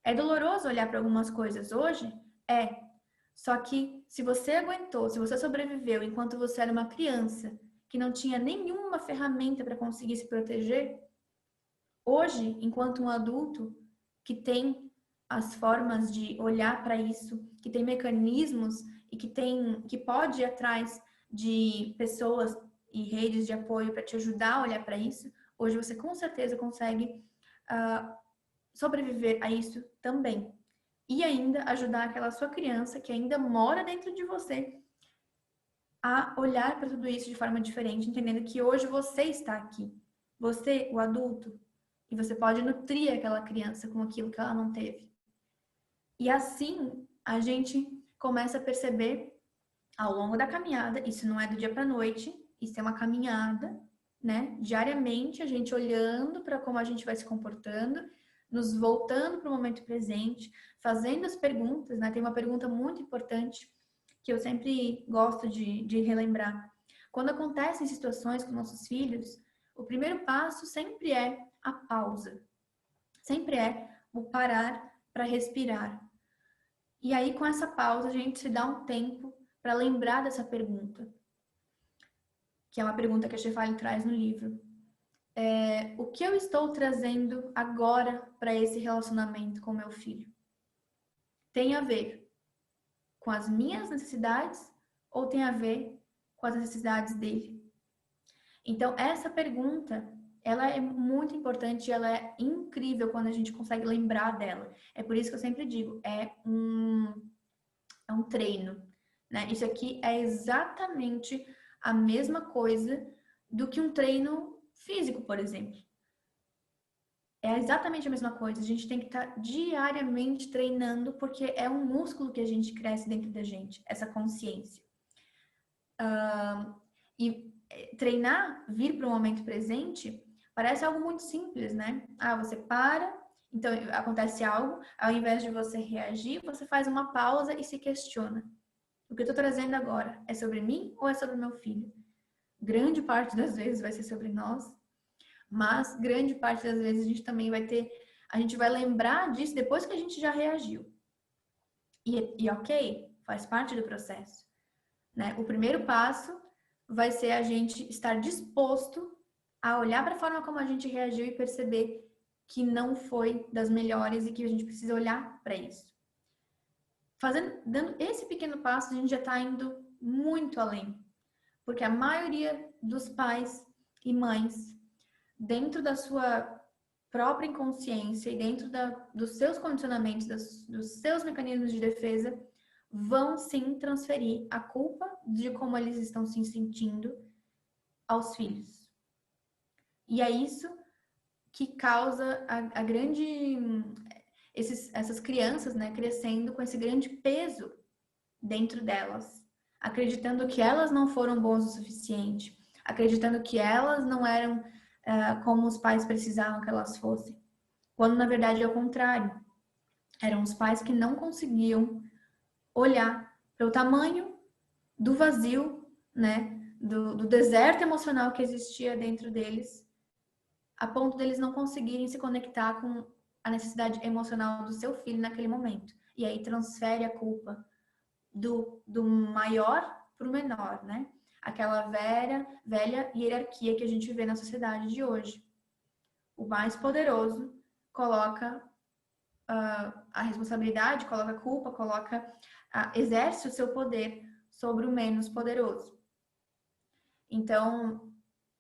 É doloroso olhar para algumas coisas hoje? É. Só que se você aguentou, se você sobreviveu enquanto você era uma criança que não tinha nenhuma ferramenta para conseguir se proteger, hoje, enquanto um adulto que tem as formas de olhar para isso, que tem mecanismos e que pode ir atrás de pessoas e redes de apoio para te ajudar a olhar para isso, hoje você com certeza consegue sobreviver a isso também. E ainda ajudar aquela sua criança que ainda mora dentro de você a olhar para tudo isso de forma diferente, entendendo que hoje você está aqui, você, o adulto, e você pode nutrir aquela criança com aquilo que ela não teve. E assim a gente começa a perceber ao longo da caminhada, isso não é do dia para a noite, isso é uma caminhada, né? Diariamente a gente olhando para como a gente vai se comportando, nos voltando para o momento presente, fazendo as perguntas, né? Tem uma pergunta muito importante que eu sempre gosto de relembrar. Quando acontecem situações com nossos filhos, o primeiro passo sempre é a pausa. Sempre é o parar para respirar. E aí, com essa pausa, a gente se dá um tempo para lembrar dessa pergunta, que é uma pergunta que a Shefali traz no livro. O que eu estou trazendo agora para esse relacionamento com meu filho? Tem a ver com as minhas necessidades ou tem a ver com as necessidades dele? Então, essa pergunta, ela é muito importante, ela é incrível quando a gente consegue lembrar dela. É por isso que eu sempre digo, é um treino, né? Isso aqui é exatamente a mesma coisa do que um treino físico, por exemplo. É exatamente a mesma coisa. A gente tem que estar diariamente treinando, porque é um músculo que a gente cresce dentro da gente, essa consciência. E treinar, vir para o momento presente, parece algo muito simples, né? Você para, então acontece algo, ao invés de você reagir, você faz uma pausa e se questiona. O que eu estou trazendo agora é sobre mim ou é sobre meu filho? Grande parte das vezes vai ser sobre nós, mas grande parte das vezes a gente também a gente vai lembrar disso depois que a gente já reagiu. E ok, faz parte do processo, né? O primeiro passo vai ser a gente estar disposto a olhar para a forma como a gente reagiu e perceber que não foi das melhores e que a gente precisa olhar para isso. Dando esse pequeno passo, a gente já está indo muito além. Porque a maioria dos pais e mães, dentro da sua própria inconsciência e dentro dos seus condicionamentos, dos seus mecanismos de defesa, vão sim transferir a culpa de como eles estão se sentindo aos filhos. E é isso que causa a grande... essas crianças, né, crescendo com esse grande peso dentro delas, acreditando que elas não foram boas o suficiente, acreditando que elas não eram como os pais precisavam que elas fossem, quando na verdade é o contrário. Eram os pais que não conseguiam olhar para o tamanho do vazio, né, do deserto emocional que existia dentro deles, a ponto deles não conseguirem se conectar com a necessidade emocional do seu filho naquele momento. E aí transfere a culpa do maior para o menor, né? Aquela velha hierarquia que a gente vê na sociedade de hoje. O mais poderoso coloca a responsabilidade, coloca a culpa, exerce o seu poder sobre o menos poderoso. Então,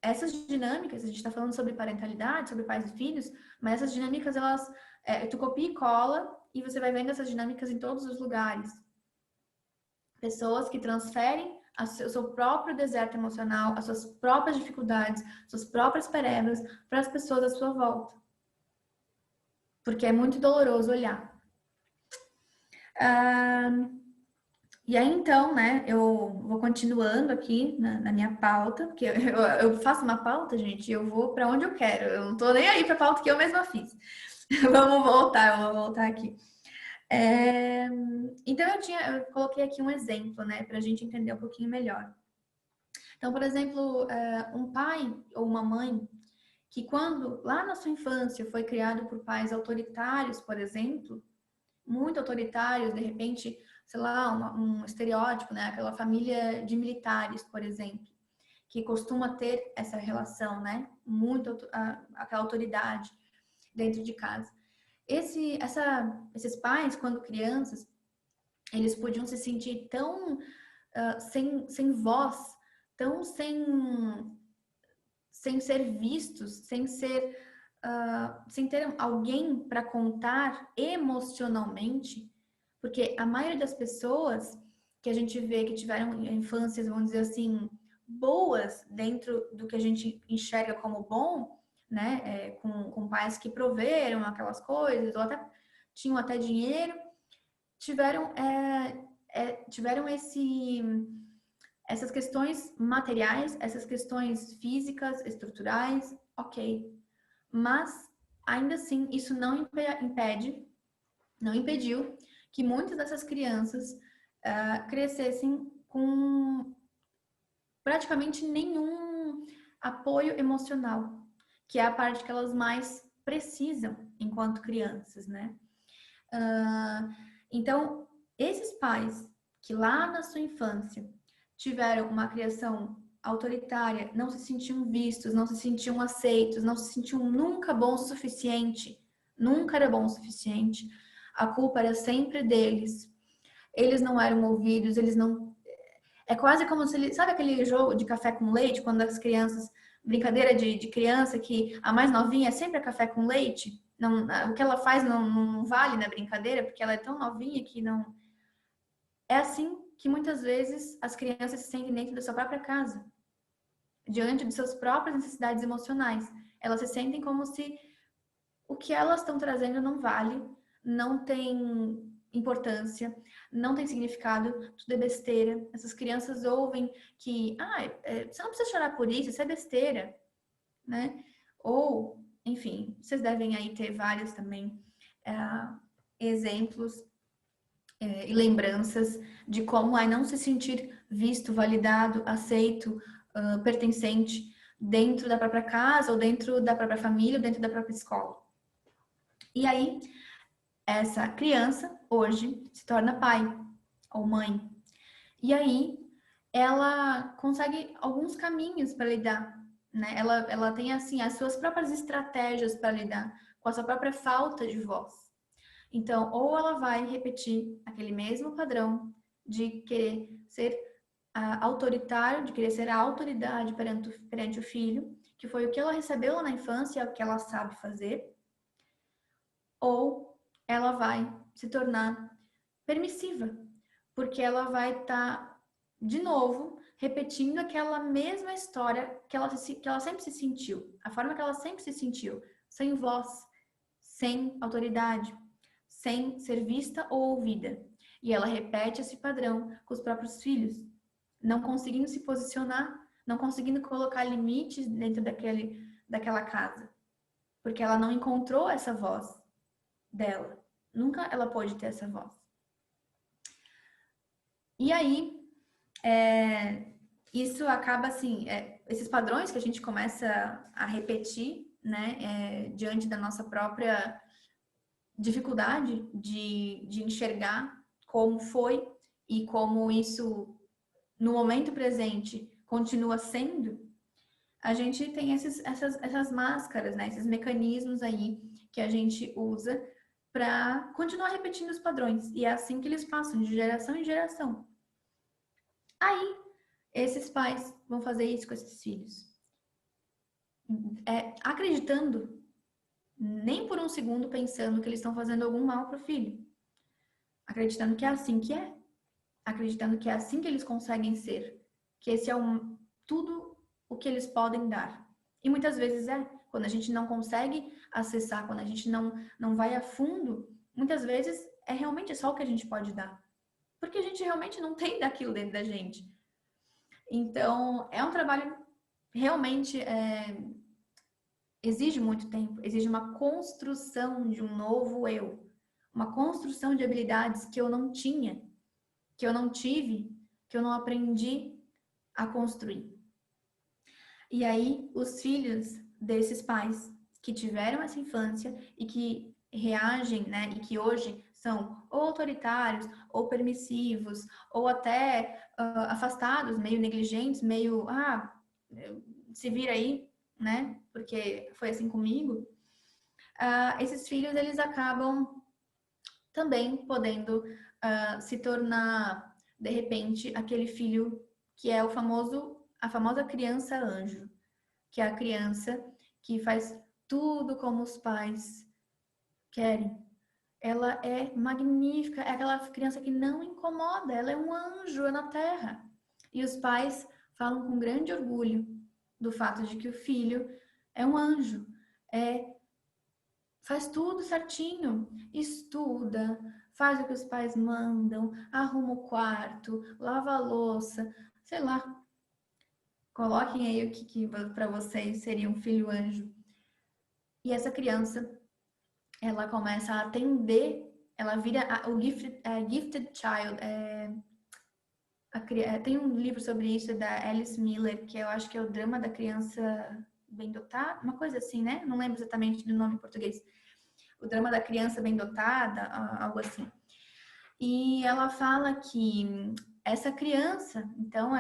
essas dinâmicas, a gente está falando sobre parentalidade, sobre pais e filhos, mas essas dinâmicas, tu copia e cola e você vai vendo essas dinâmicas em todos os lugares. Pessoas que transferem o seu próprio deserto emocional, as suas próprias dificuldades, suas próprias perebas para as pessoas à sua volta. Porque é muito doloroso olhar. E aí, então, né, eu vou continuando aqui na minha pauta, porque eu faço uma pauta, gente, e eu vou para onde eu quero. Eu não tô nem aí para a pauta que eu mesma fiz. Eu vou voltar aqui. Então, eu coloquei aqui um exemplo, né, para a gente entender um pouquinho melhor. Então, por exemplo, um pai ou uma mãe que quando, lá na sua infância, foi criado por pais autoritários, por exemplo, muito autoritários, de repente, sei lá, um estereótipo, né, aquela família de militares, por exemplo, que costuma ter essa relação, né, muito aquela autoridade dentro de casa. esses pais, quando crianças, eles podiam se sentir tão sem voz, tão sem ser vistos, sem ter alguém para contar emocionalmente, porque a maioria das pessoas que a gente vê que tiveram infâncias, vamos dizer assim, boas dentro do que a gente enxerga como bom, né, com pais que proveram aquelas coisas, ou até tinham até dinheiro, tiveram essas questões materiais, essas questões físicas, estruturais, ok. Mas, ainda assim, isso não impediu que muitas dessas crianças crescessem com praticamente nenhum apoio emocional, que é a parte que elas mais precisam enquanto crianças, né? Então, esses pais que lá na sua infância tiveram uma criação autoritária, não se sentiam vistos, não se sentiam aceitos, não se sentiam nunca bons o suficiente, nunca era bom o suficiente, a culpa era sempre deles, eles não eram ouvidos, eles não... É quase como se ele... Sabe aquele jogo de café com leite, quando as crianças... Brincadeira de criança que a mais novinha é sempre a café com leite? Não, o que ela faz não vale na brincadeira, porque ela é tão novinha que não... É assim que muitas vezes as crianças se sentem dentro da sua própria casa, diante de suas próprias necessidades emocionais. Elas se sentem como se o que elas estão trazendo não vale, não tem importância, não tem significado, tudo é besteira. Essas crianças ouvem que, você não precisa chorar por isso, isso é besteira, né? Ou, enfim, vocês devem aí ter vários também exemplos e lembranças de como é não se sentir visto, validado, aceito, pertencente dentro da própria casa, ou dentro da própria família, ou dentro da própria escola. E aí, essa criança, hoje, se torna pai ou mãe. E aí, ela consegue alguns caminhos para lidar, né? Ela tem, assim, as suas próprias estratégias para lidar com a sua própria falta de voz. Então, ou ela vai repetir aquele mesmo padrão de querer ser autoritário, de querer ser a autoridade perante o filho, que foi o que ela recebeu lá na infância, é o que ela sabe fazer, ou ela vai se tornar permissiva, porque ela vai estar, de novo, repetindo aquela mesma história que ela sempre se sentiu, a forma que ela sempre se sentiu, sem voz, sem autoridade, sem ser vista ou ouvida. E ela repete esse padrão com os próprios filhos, não conseguindo se posicionar, não conseguindo colocar limites dentro daquela casa, porque ela não encontrou essa voz dela. Nunca ela pôde ter essa voz. E aí, isso acaba assim, esses padrões que a gente começa a repetir, né, diante da nossa própria dificuldade de enxergar como foi e como isso, no momento presente, continua sendo, a gente tem essas máscaras, né, esses mecanismos aí que a gente usa para continuar repetindo os padrões. E é assim que eles passam de geração em geração. Aí, esses pais vão fazer isso com esses filhos. Acreditando, nem por um segundo pensando que eles estão fazendo algum mal para o filho. Acreditando que é assim que é. Acreditando que é assim que eles conseguem ser. Que esse é tudo o que eles podem dar. E muitas vezes quando a gente não consegue acessar, quando a gente não vai a fundo, muitas vezes realmente só o que a gente pode dar. Porque a gente realmente não tem daquilo dentro da gente. Então, é um trabalho realmente exige muito tempo, exige uma construção de um novo eu, uma construção de habilidades que eu não tinha, que eu não tive, que eu não aprendi a construir. E aí, os filhos desses pais que tiveram essa infância e que reagem, né, e que hoje são ou autoritários, ou permissivos, ou até afastados, meio negligentes, meio, se vira aí, né, porque foi assim comigo. esses filhos eles acabam também podendo se tornar, de repente, aquele filho que é a famosa criança anjo, que é a criança que faz tudo como os pais querem. Ela é magnífica, é aquela criança que não incomoda, ela é um anjo na terra. E os pais falam com grande orgulho do fato de que o filho é um anjo, faz tudo certinho, estuda, faz o que os pais mandam, arruma o quarto, lava a louça, sei lá. Coloquem aí o que para vocês seria um filho anjo. E essa criança, ela começa a atender, ela vira o gifted child. Tem um livro sobre isso da Alice Miller, que eu acho que é o drama da criança bem dotada, uma coisa assim, né? Não lembro exatamente do nome em português. O drama da criança bem dotada, algo assim. E ela fala que essa criança, então,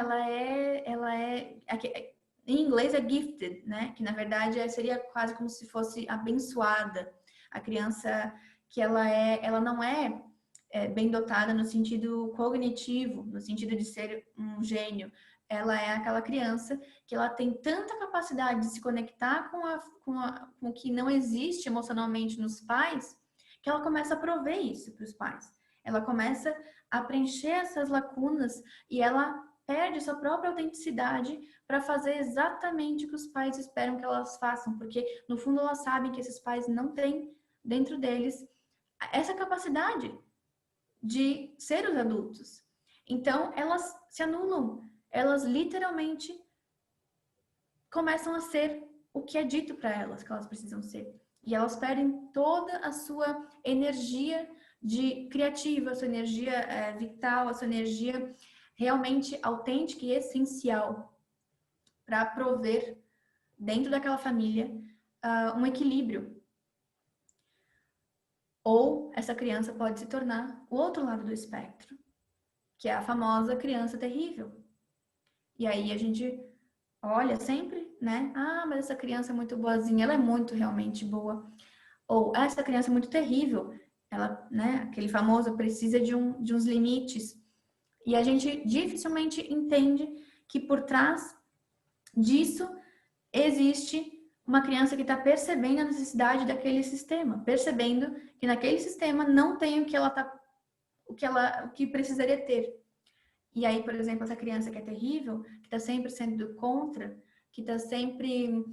em inglês é gifted, né? Que na verdade seria quase como se fosse abençoada. A criança que ela não é bem dotada no sentido cognitivo, no sentido de ser um gênio. Ela é aquela criança que ela tem tanta capacidade de se conectar com o que não existe emocionalmente nos pais, que ela começa a prover isso para os pais. Ela começa a preencher essas lacunas e ela perde sua própria autenticidade para fazer exatamente o que os pais esperam que elas façam, porque no fundo elas sabem que esses pais não têm dentro deles essa capacidade de ser os adultos. Então, elas se anulam, elas literalmente começam a ser o que é dito para elas que elas precisam ser. E elas perdem toda a sua energia criativa, a sua energia vital, a sua energia realmente autêntica e essencial para prover dentro daquela família um equilíbrio. Ou essa criança pode se tornar o outro lado do espectro, que é a famosa criança terrível. E aí a gente olha sempre, né? Mas essa criança é muito boazinha, ela é muito realmente boa. Ou essa criança é muito terrível, ela, né? Aquele famoso precisa de uns limites. E a gente dificilmente entende que por trás disso existe uma criança que está percebendo a necessidade daquele sistema, percebendo que naquele sistema não tem o que precisaria ter. E aí, por exemplo, essa criança que é terrível, que está sempre sendo contra, que está sempre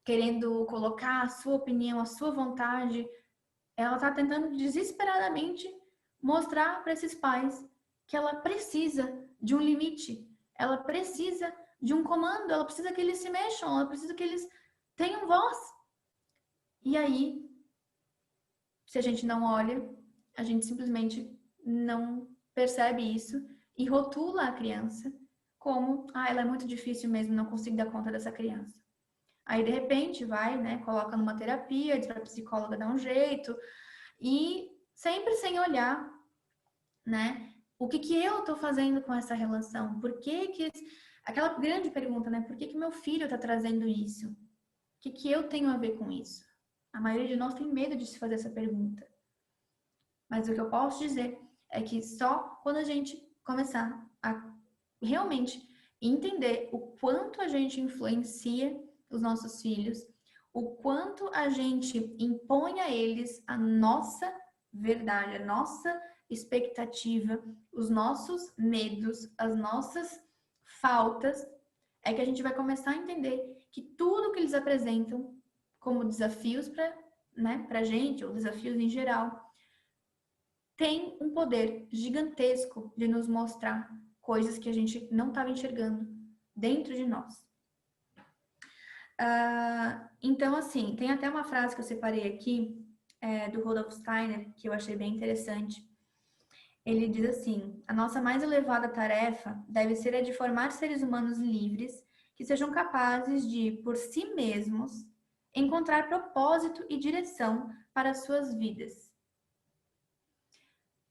querendo colocar a sua opinião, a sua vontade, ela está tentando desesperadamente mostrar para esses pais que ela precisa de um limite, ela precisa de um comando, ela precisa que eles se mexam, ela precisa que eles tenham voz. E aí, se a gente não olha, a gente simplesmente não percebe isso e rotula a criança como, ela é muito difícil mesmo, não consigo dar conta dessa criança. Aí, de repente, vai, né, coloca numa terapia, diz para a psicóloga dar um jeito, e sempre sem olhar, né, o que eu tô fazendo com essa relação? Por que aquela grande pergunta, né, por que meu filho tá trazendo isso? O que eu tenho a ver com isso? A maioria de nós tem medo de se fazer essa pergunta. Mas o que eu posso dizer é que só quando a gente começar a realmente entender o quanto a gente influencia os nossos filhos, o quanto a gente impõe a eles a nossa verdade, a nossa expectativa, os nossos medos, as nossas faltas, é que a gente vai começar a entender que tudo que eles apresentam como desafios para a gente, ou desafios em geral, tem um poder gigantesco de nos mostrar coisas que a gente não estava enxergando dentro de nós. Então, assim, tem até uma frase que eu separei aqui, do Rudolf Steiner, que eu achei bem interessante. Ele diz assim: a nossa mais elevada tarefa deve ser a de formar seres humanos livres que sejam capazes de, por si mesmos, encontrar propósito e direção para as suas vidas.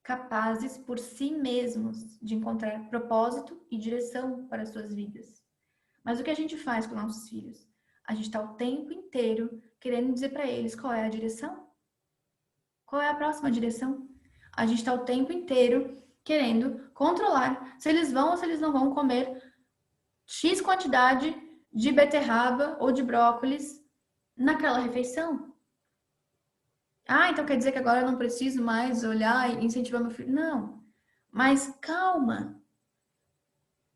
Capazes por si mesmos de encontrar propósito e direção para as suas vidas. Mas o que a gente faz com nossos filhos? a gente está o tempo inteiro querendo dizer para eles qual é a direção, qual é a próxima direção. A gente está o tempo inteiro querendo controlar se eles vão ou se eles não vão comer X quantidade de beterraba ou de brócolis naquela refeição. Ah, então quer dizer que agora eu não preciso mais olhar e incentivar meu filho? Não. Mas calma.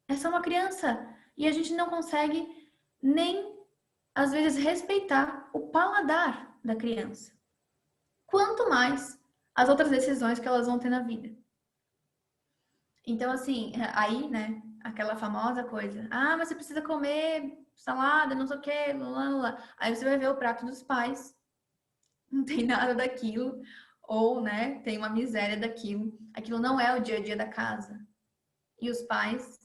É só uma criança. E a gente não consegue nem, às vezes, respeitar o paladar da criança. Quanto mais as outras decisões que elas vão ter na vida. Então, assim, aí, né, aquela famosa coisa. Ah, mas você precisa comer salada, não sei o quê, blá, blá, blá. Aí você vai ver o prato dos pais. Não tem nada daquilo. Ou, né, tem uma miséria daquilo. Aquilo não é o dia a dia da casa. E os pais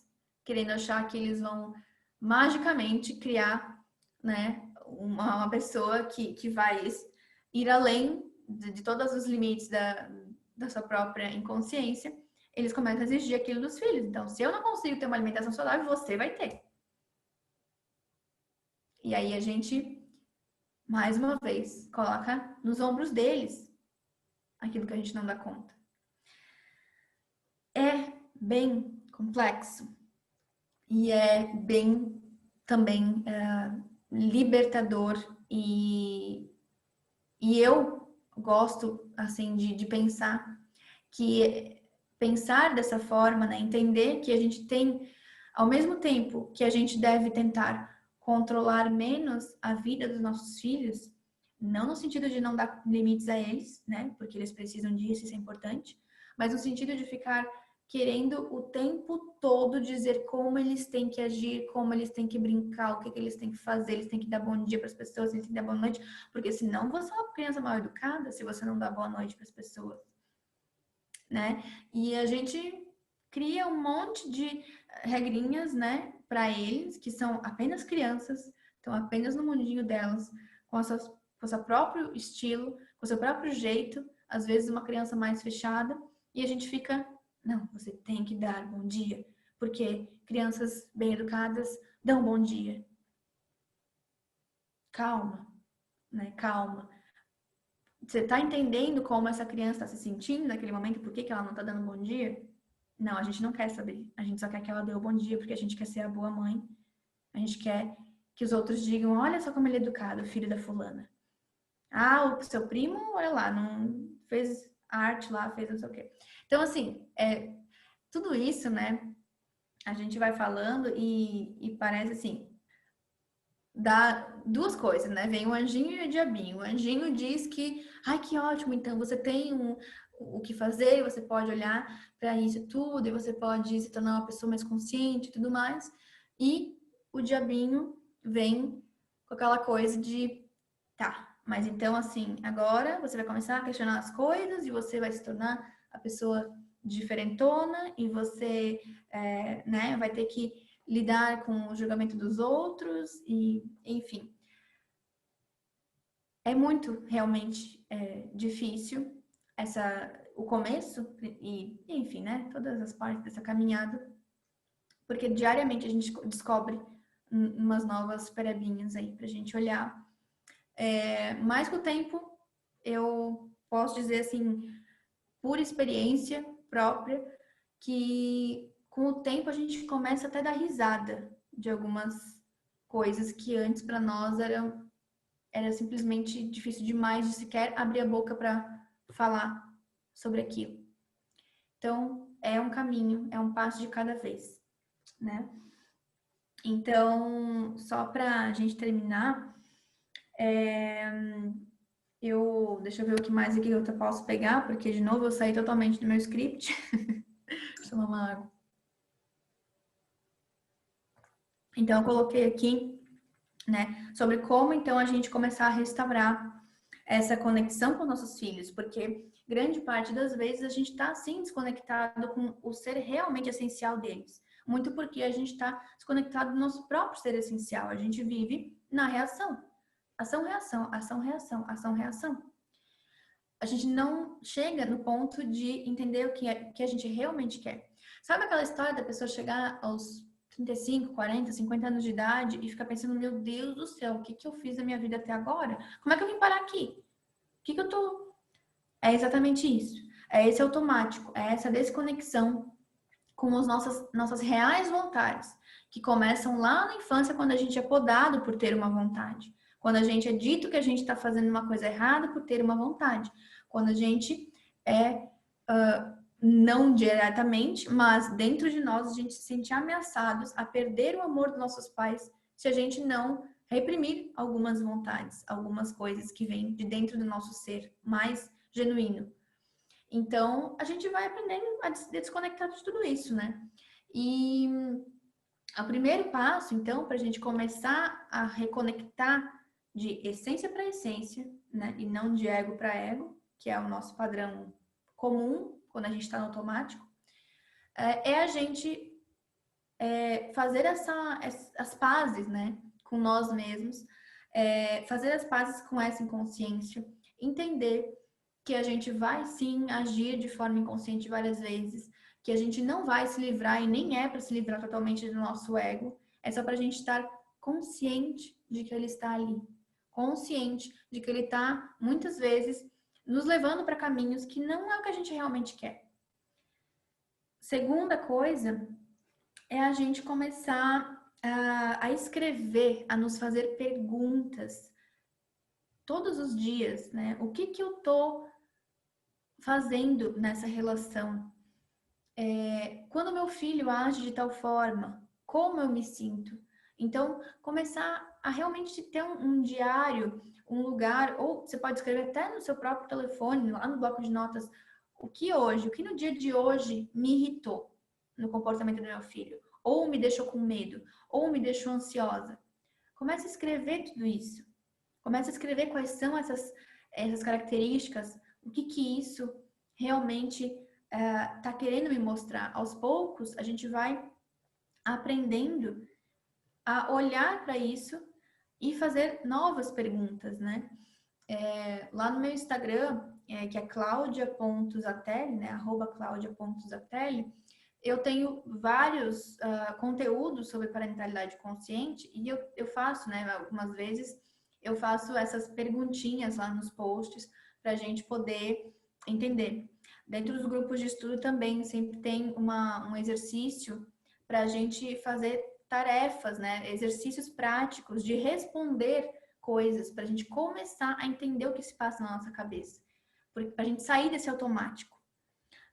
querendo achar que eles vão magicamente criar, né, uma pessoa que vai ir além de todos os limites da sua própria inconsciência, eles começam a exigir aquilo dos filhos. Então, se eu não consigo ter uma alimentação saudável, você vai ter. E aí a gente, mais uma vez, coloca nos ombros deles aquilo que a gente não dá conta. É bem complexo e é bem também libertador e eu gosto assim de pensar que pensar dessa forma, né, entender que a gente tem ao mesmo tempo que a gente deve tentar controlar menos a vida dos nossos filhos, não no sentido de não dar limites a eles, né, porque eles precisam disso, isso é importante, mas no sentido de ficar querendo o tempo todo dizer como eles têm que agir, como eles têm que brincar, o que, que eles têm que fazer, eles têm que dar bom dia para as pessoas, eles têm que dar boa noite, porque senão você é uma criança mal educada se você não dá boa noite para as pessoas, né? E a gente cria um monte de regrinhas, né, para eles que são apenas crianças, estão apenas no mundinho delas, com o seu próprio estilo, com o seu próprio jeito, às vezes uma criança mais fechada, e a gente fica não, você tem que dar bom dia, porque crianças bem educadas dão bom dia. Calma, né? Calma. Você está entendendo como essa criança está se sentindo naquele momento? Por que ela não está dando bom dia? Não, a gente não quer saber. A gente só quer que ela dê o bom dia, porque a gente quer ser a boa mãe. A gente quer que os outros digam, olha só como ele é educado, o filho da fulana. Ah, o seu primo, olha lá, não fez arte lá, fez não sei o quê. Então, assim, tudo isso, né, a gente vai falando e parece assim, dá duas coisas, né? Vem o anjinho e o diabinho. O anjinho diz que, ai, que ótimo, então você tem o que fazer, você pode olhar para isso tudo, e você pode se tornar uma pessoa mais consciente e tudo mais. E o diabinho vem com aquela coisa de, tá, mas então assim, agora você vai começar a questionar as coisas e você vai se tornar a pessoa diferentona e você, né, vai ter que lidar com o julgamento dos outros e, enfim. É muito realmente difícil o começo e, enfim, né, todas as partes dessa caminhada, porque diariamente a gente descobre umas novas perebinhas aí pra gente olhar. Mais com o tempo, eu posso dizer assim, por experiência própria, que com o tempo a gente começa até a dar risada de algumas coisas que antes para nós era simplesmente difícil demais de sequer abrir a boca para falar sobre aquilo. Então, é um caminho, é um passo de cada vez, né? Então, só para a gente terminar, deixa eu ver o que mais aqui eu posso pegar, porque de novo eu saí totalmente do meu script. Deixa eu tomar uma água. Então, eu coloquei aqui, né, sobre como então a gente começar a restaurar essa conexão com nossos filhos, porque grande parte das vezes a gente está assim desconectado com o ser realmente essencial deles. Muito porque a gente está desconectado do nosso próprio ser essencial. A gente vive na reação. Ação, reação, ação, reação, ação, reação. A gente não chega no ponto de entender o que a gente realmente quer. Sabe aquela história da pessoa chegar aos 35, 40, 50 anos de idade e ficar pensando, meu Deus do céu, o que que eu fiz na minha vida até agora? Como é que eu vim parar aqui? O que que eu tô... É exatamente isso. É esse automático, é essa desconexão com as nossas reais vontades, que começam lá na infância, quando a gente é podado por ter uma vontade. Quando a gente é dito que a gente está fazendo uma coisa errada por ter uma vontade. Quando a gente é, não diretamente, mas dentro de nós, a gente se sente ameaçados a perder o amor dos nossos pais se a gente não reprimir algumas vontades, algumas coisas que vêm de dentro do nosso ser mais genuíno. Então, a gente vai aprendendo a desconectar de tudo isso, né? E o primeiro passo, então, para a gente começar a reconectar de essência para essência, né? E não de ego para ego, que é o nosso padrão comum quando a gente está no automático, é a gente fazer as pazes, né? Com nós mesmos, fazer as pazes com essa inconsciência, entender que a gente vai sim agir de forma inconsciente várias vezes, que a gente não vai se livrar e nem é para se livrar totalmente do nosso ego, é só para a gente estar consciente de que ele está ali, consciente de que ele está muitas vezes nos levando para caminhos que não é o que a gente realmente quer. Segunda coisa é a gente começar a escrever, a nos fazer perguntas todos os dias, né? O que eu tô fazendo nessa relação? Quando meu filho age de tal forma, como eu me sinto? Então, começar a realmente ter um diário, um lugar, ou você pode escrever até no seu próprio telefone, lá no bloco de notas, o que no dia de hoje me irritou no comportamento do meu filho, ou me deixou com medo, ou me deixou ansiosa. Comece a escrever tudo isso. Comece a escrever quais são essas características, o que isso realmente está querendo me mostrar. Aos poucos, a gente vai aprendendo a olhar para isso e fazer novas perguntas, né? Lá no meu Instagram, que é claudia.zatelli, né? @claudia.zatelli, eu tenho vários conteúdos sobre parentalidade consciente e eu faço, né? Algumas vezes eu faço essas perguntinhas lá nos posts para a gente poder entender. Dentro dos grupos de estudo também sempre tem um exercício para a gente fazer tarefas, né? Exercícios práticos de responder coisas, para a gente começar a entender o que se passa na nossa cabeça, para a gente sair desse automático,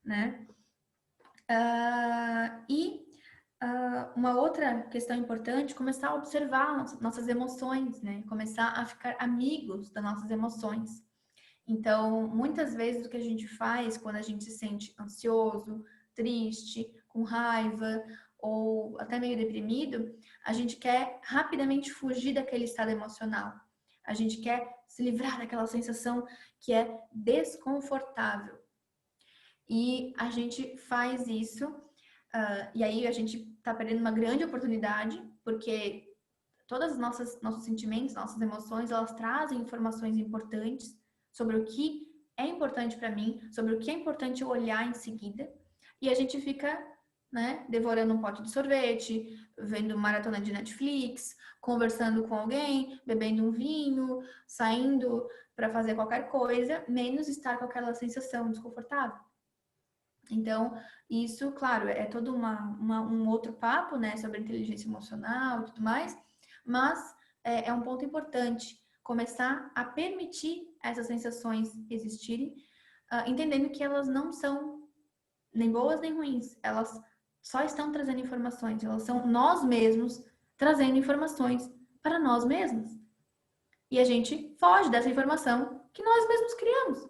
né? Uma outra questão importante, começar a observar nossas emoções, né? Começar a ficar amigos das nossas emoções. Então, muitas vezes o que a gente faz quando a gente se sente ansioso, triste, com raiva ou até meio deprimido, a gente quer rapidamente fugir daquele estado emocional. A gente quer se livrar daquela sensação que é desconfortável. E a gente faz isso, e aí a gente está perdendo uma grande oportunidade, porque todos os nossos sentimentos, nossas emoções, elas trazem informações importantes sobre o que é importante para mim, sobre o que é importante eu olhar em seguida, e a gente fica, né, devorando um pote de sorvete, vendo maratona de Netflix, conversando com alguém, bebendo um vinho, saindo para fazer qualquer coisa, menos estar com aquela sensação desconfortável. Então, isso, claro, é todo um outro papo, né, sobre inteligência emocional e tudo mais, mas é um ponto importante começar a permitir essas sensações existirem, entendendo que elas não são nem boas nem ruins, elas só estão trazendo informações, elas são nós mesmos trazendo informações para nós mesmos. E a gente foge dessa informação que nós mesmos criamos.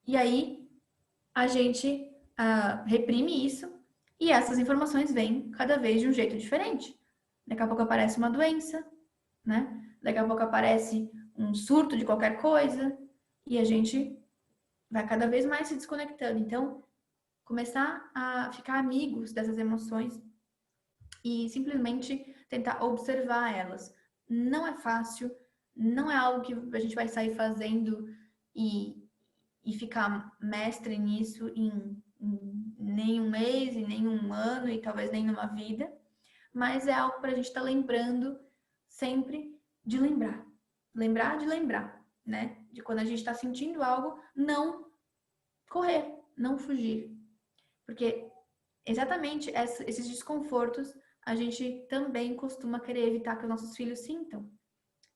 E aí, a gente reprime isso e essas informações vêm cada vez de um jeito diferente. Daqui a pouco aparece uma doença, né? Daqui a pouco aparece um surto de qualquer coisa e a gente vai cada vez mais se desconectando. Então, começar a ficar amigos dessas emoções e simplesmente tentar observar elas. Não é fácil, não é algo que a gente vai sair fazendo e ficar mestre nisso em nem um mês, e nem um ano, e talvez nem numa vida. mas é algo para a gente estar lembrando sempre de lembrar. Lembrar de lembrar, né? De quando a gente está sentindo algo, não correr, não fugir. Porque exatamente esses desconfortos a gente também costuma querer evitar que os nossos filhos sintam.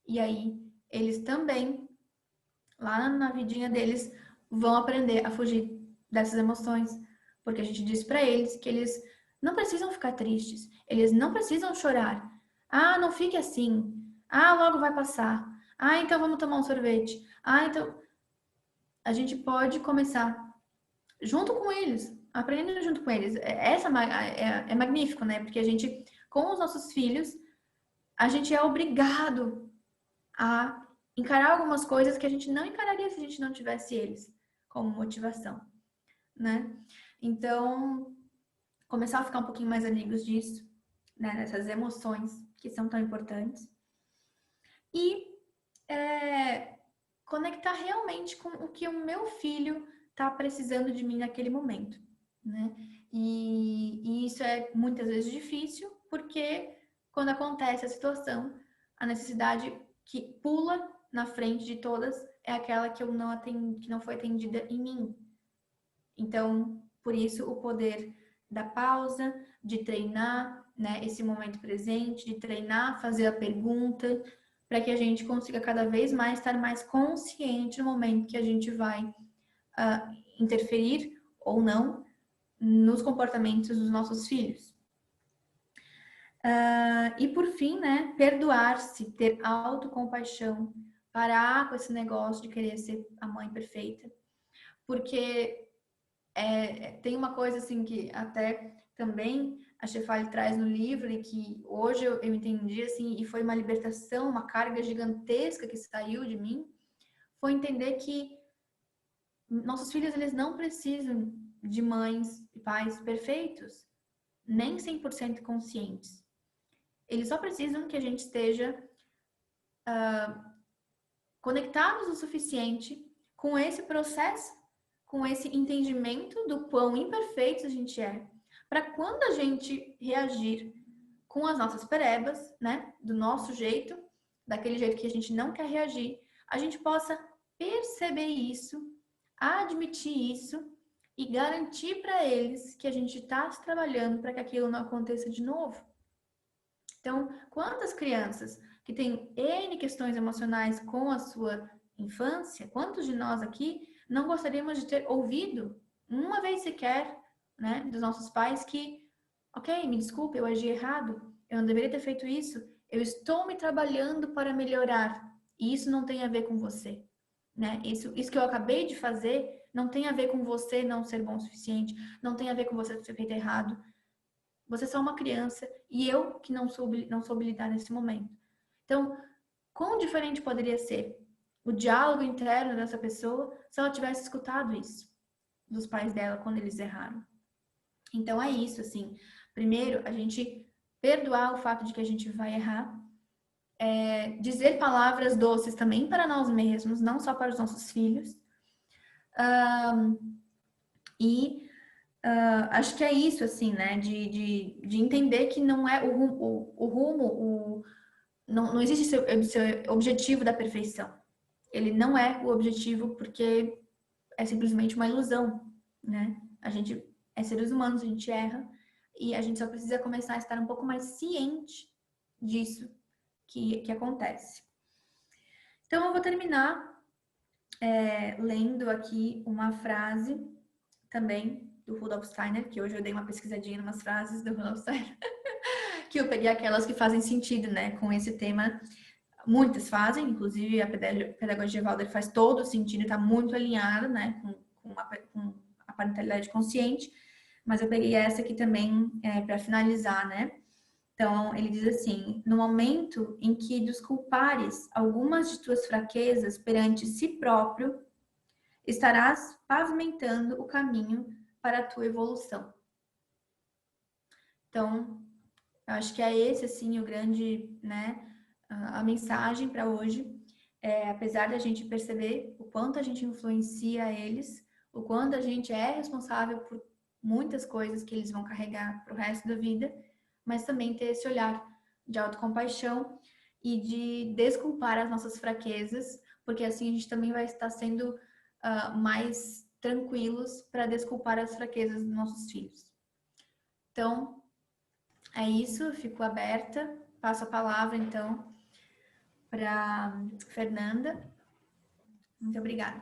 E aí, eles também, lá na vidinha deles, vão aprender a fugir dessas emoções. Porque a gente diz para eles que eles não precisam ficar tristes, eles não precisam chorar. Ah, não fique assim. Ah, logo vai passar. Ah, então vamos tomar um sorvete. Ah, então a gente pode começar junto com eles, aprendendo junto com eles. Essa é magnífico, né? Porque a gente, com os nossos filhos, a gente é obrigado a encarar algumas coisas que a gente não encararia se a gente não tivesse eles como motivação, né? Então, começar a ficar um pouquinho mais amigos disso, né? Dessas emoções que são tão importantes. E conectar realmente com o que o meu filho está precisando de mim naquele momento, né? E isso é muitas vezes difícil, porque quando acontece a situação, a necessidade que pula na frente de todas é aquela que eu não atendi, que não foi atendida em mim. Então, por isso o poder da pausa, de treinar, né, esse momento presente, de treinar, fazer a pergunta, para que a gente consiga cada vez mais estar mais consciente no momento que a gente vai interferir ou não nos comportamentos dos nossos filhos. E por fim, né, perdoar-se, ter autocompaixão, parar com esse negócio de querer ser a mãe perfeita, porque tem uma coisa assim que até também a Shefali traz no livro e que hoje eu entendi assim, e foi uma libertação, uma carga gigantesca que saiu de mim, foi entender que nossos filhos eles não precisam de mães e pais perfeitos, nem 100% conscientes. Eles só precisam que a gente esteja conectados o suficiente com esse processo, com esse entendimento do quão imperfeitos a gente é, para quando a gente reagir com as nossas perebas, né, do nosso jeito, daquele jeito que a gente não quer reagir, a gente possa perceber isso, admitir isso e garantir para eles que a gente está se trabalhando para que aquilo não aconteça de novo. Então, quantas crianças que têm N questões emocionais com a sua infância, quantos de nós aqui não gostaríamos de ter ouvido uma vez sequer, né, dos nossos pais que, ok, me desculpe, eu agi errado, eu não deveria ter feito isso, eu estou me trabalhando para melhorar, e isso não tem a ver com você, né? Isso que eu acabei de fazer não tem a ver com você não ser bom o suficiente, não tem a ver com você ter feito errado. Você é só uma criança e eu que não soube lidar nesse momento. Então, quão diferente poderia ser o diálogo interno dessa pessoa se ela tivesse escutado isso dos pais dela quando eles erraram? Então, é isso, assim. Primeiro, a gente perdoar o fato de que a gente vai errar. Dizer palavras doces também para nós mesmos, não só para os nossos filhos. Acho que é isso, assim, né? De entender que não é o rumo, não existe esse objetivo da perfeição. Ele não é o objetivo porque é simplesmente uma ilusão, né? A gente é seres humanos, a gente erra e a gente só precisa começar a estar um pouco mais ciente disso que acontece. Então, eu vou terminar lendo aqui uma frase também do Rudolf Steiner, que hoje eu dei uma pesquisadinha em umas frases do Rudolf Steiner, que eu peguei aquelas que fazem sentido, né, com esse tema. Muitas fazem, inclusive a pedagogia Waldorf faz todo sentido, está muito alinhada, né, com a parentalidade consciente, mas eu peguei essa aqui também para finalizar, né. Então, ele diz assim: no momento em que desculpares algumas de tuas fraquezas perante si próprio, estarás pavimentando o caminho para a tua evolução. Então, eu acho que é esse, assim, o grande, né, a mensagem para hoje. Apesar da gente perceber o quanto a gente influencia eles, o quanto a gente é responsável por muitas coisas que eles vão carregar para o resto da vida, mas também ter esse olhar de autocompaixão e de desculpar as nossas fraquezas, porque assim a gente também vai estar sendo mais tranquilos para desculpar as fraquezas dos nossos filhos. Então, é isso, eu fico aberta, passo a palavra então para Fernanda. Muito obrigada.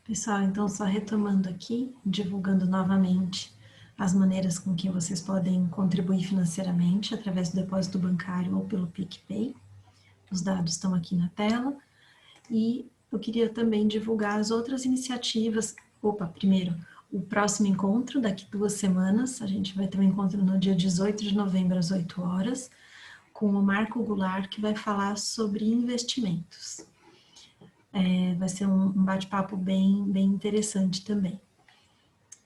Pessoal, então só retomando aqui, divulgando novamente as maneiras com que vocês podem contribuir financeiramente através do depósito bancário ou pelo PicPay. Os dados estão aqui na tela. E eu queria também divulgar as outras iniciativas. Primeiro, o próximo encontro, daqui 2 semanas, a gente vai ter um encontro no dia 18 de novembro, às 8 horas, com o Marco Goulart, que vai falar sobre investimentos. Vai ser um bate-papo bem interessante também.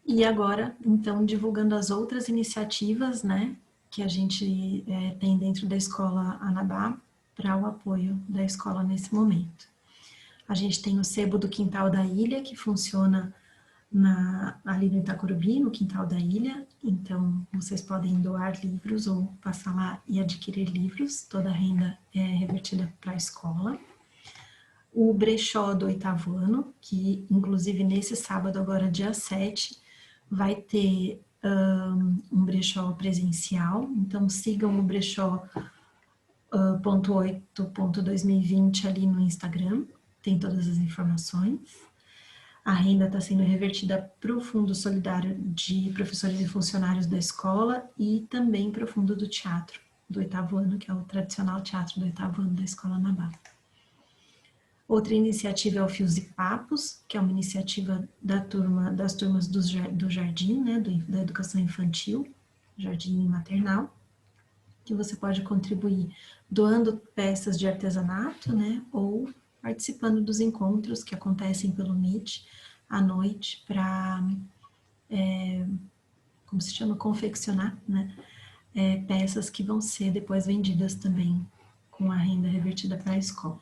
E agora, então, divulgando as outras iniciativas, né, que a gente tem dentro da Escola Anabá, para o apoio da escola nesse momento. A gente tem o Sebo do Quintal da Ilha, que funciona ali no Itacurubi, no Quintal da Ilha. Então, vocês podem doar livros ou passar lá e adquirir livros. Toda a renda é revertida para a escola. O Brechó do 8º ano, que inclusive nesse sábado, agora dia 7, vai ter um brechó presencial. Então, sigam o Brechó .8.2020 ali no Instagram. Tem todas as informações. A renda está sendo revertida para o Fundo Solidário de Professores e Funcionários da Escola e também para o Fundo do Teatro do 8º ano, que é o tradicional teatro do 8º ano da Escola Anabá. Outra iniciativa é o Fios e Papos, que é uma iniciativa das turmas do jardim, né, da educação infantil, jardim maternal, que você pode contribuir doando peças de artesanato, né, ou participando dos encontros que acontecem pelo Meet à noite para, como se chama, confeccionar, né, peças que vão ser depois vendidas também com a renda revertida para a escola.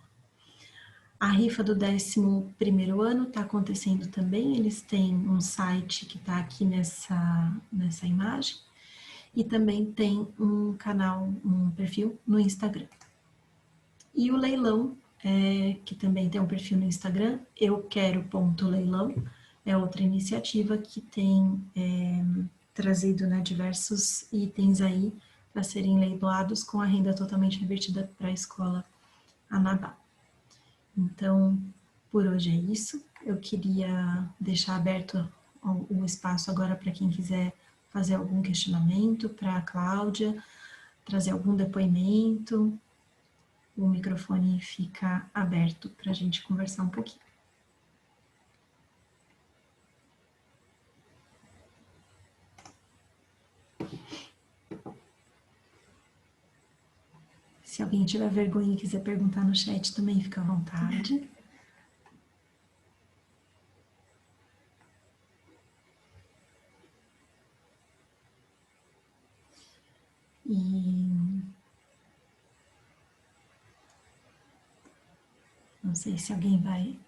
A rifa do 11º ano está acontecendo também, eles têm um site que está aqui nessa imagem, e também tem um canal, um perfil no Instagram. E o leilão, que também tem um perfil no Instagram, euquero.leilão, é outra iniciativa que tem trazido, né, diversos itens aí para serem leiloados com a renda totalmente revertida para a escola Anabá. Então, por hoje é isso. Eu queria deixar aberto o espaço agora para quem quiser fazer algum questionamento para a Cláudia, trazer algum depoimento. O microfone fica aberto para a gente conversar um pouquinho. Se alguém tiver vergonha e quiser perguntar no chat, também fica à vontade. E não sei se alguém vai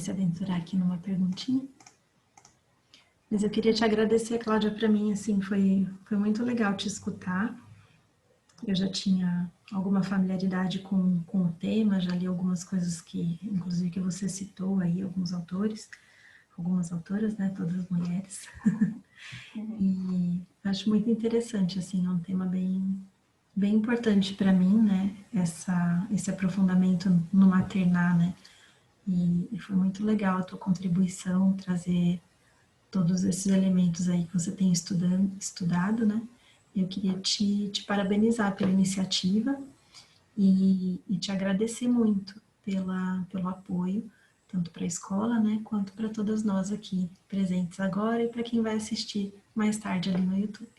se aventurar aqui numa perguntinha. Mas eu queria te agradecer, Cláudia, para mim, assim, foi muito legal te escutar. Eu já tinha alguma familiaridade com o tema, já li algumas coisas que, inclusive, que você citou aí, alguns autores, algumas autoras, né, todas mulheres. E acho muito interessante, assim, é um tema bem importante para mim, né, esse aprofundamento no maternar, né, e foi muito legal a tua contribuição, trazer todos esses elementos aí que você tem estudado, né? Eu queria te parabenizar pela iniciativa e te agradecer muito pelo apoio, tanto para a escola, né, quanto para todas nós aqui presentes agora e para quem vai assistir mais tarde ali no YouTube.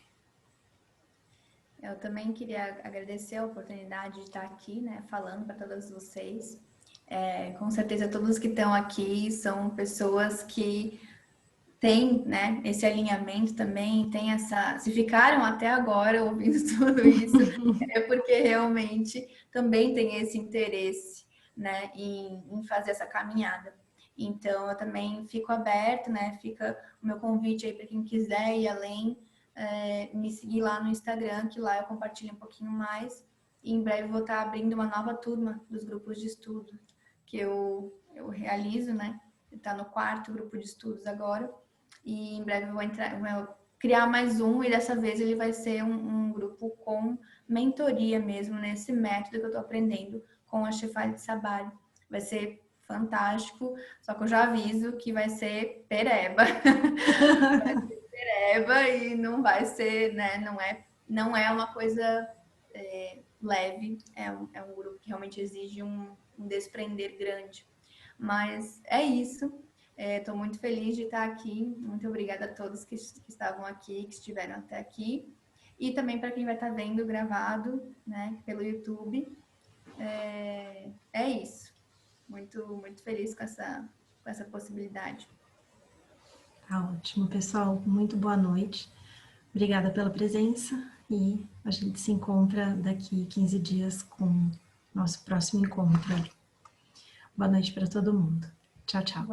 Eu também queria agradecer a oportunidade de estar aqui, né, falando para todas vocês. Com certeza todos que estão aqui são pessoas que tem, né, esse alinhamento também, tem se ficaram até agora ouvindo tudo isso, é porque realmente também tem esse interesse, né, em fazer essa caminhada. Então, eu também fico aberta, né? Fica o meu convite aí para quem quiser ir além, me seguir lá no Instagram, que lá eu compartilho um pouquinho mais. E em breve vou estar abrindo uma nova turma dos grupos de estudo que eu realizo, né? Está no 4º grupo de estudos agora. E em breve eu vou criar mais um, e dessa vez ele vai ser um grupo com mentoria mesmo, nesse método que eu estou aprendendo com a Shefali Tsabary. Vai ser fantástico, só que eu já aviso que vai ser pereba. Vai ser pereba e não vai ser, né? Não é uma coisa leve, é um grupo que realmente exige um desprender grande. Mas é isso. Estou muito feliz de estar aqui. Muito obrigada a todos que estavam aqui, que estiveram até aqui. E também para quem vai estar vendo gravado, né, pelo YouTube. É isso. Muito, muito feliz com essa possibilidade. Tá ótimo, pessoal. Muito boa noite. Obrigada pela presença e a gente se encontra daqui 15 dias com nosso próximo encontro. Boa noite para todo mundo. Tchau, tchau.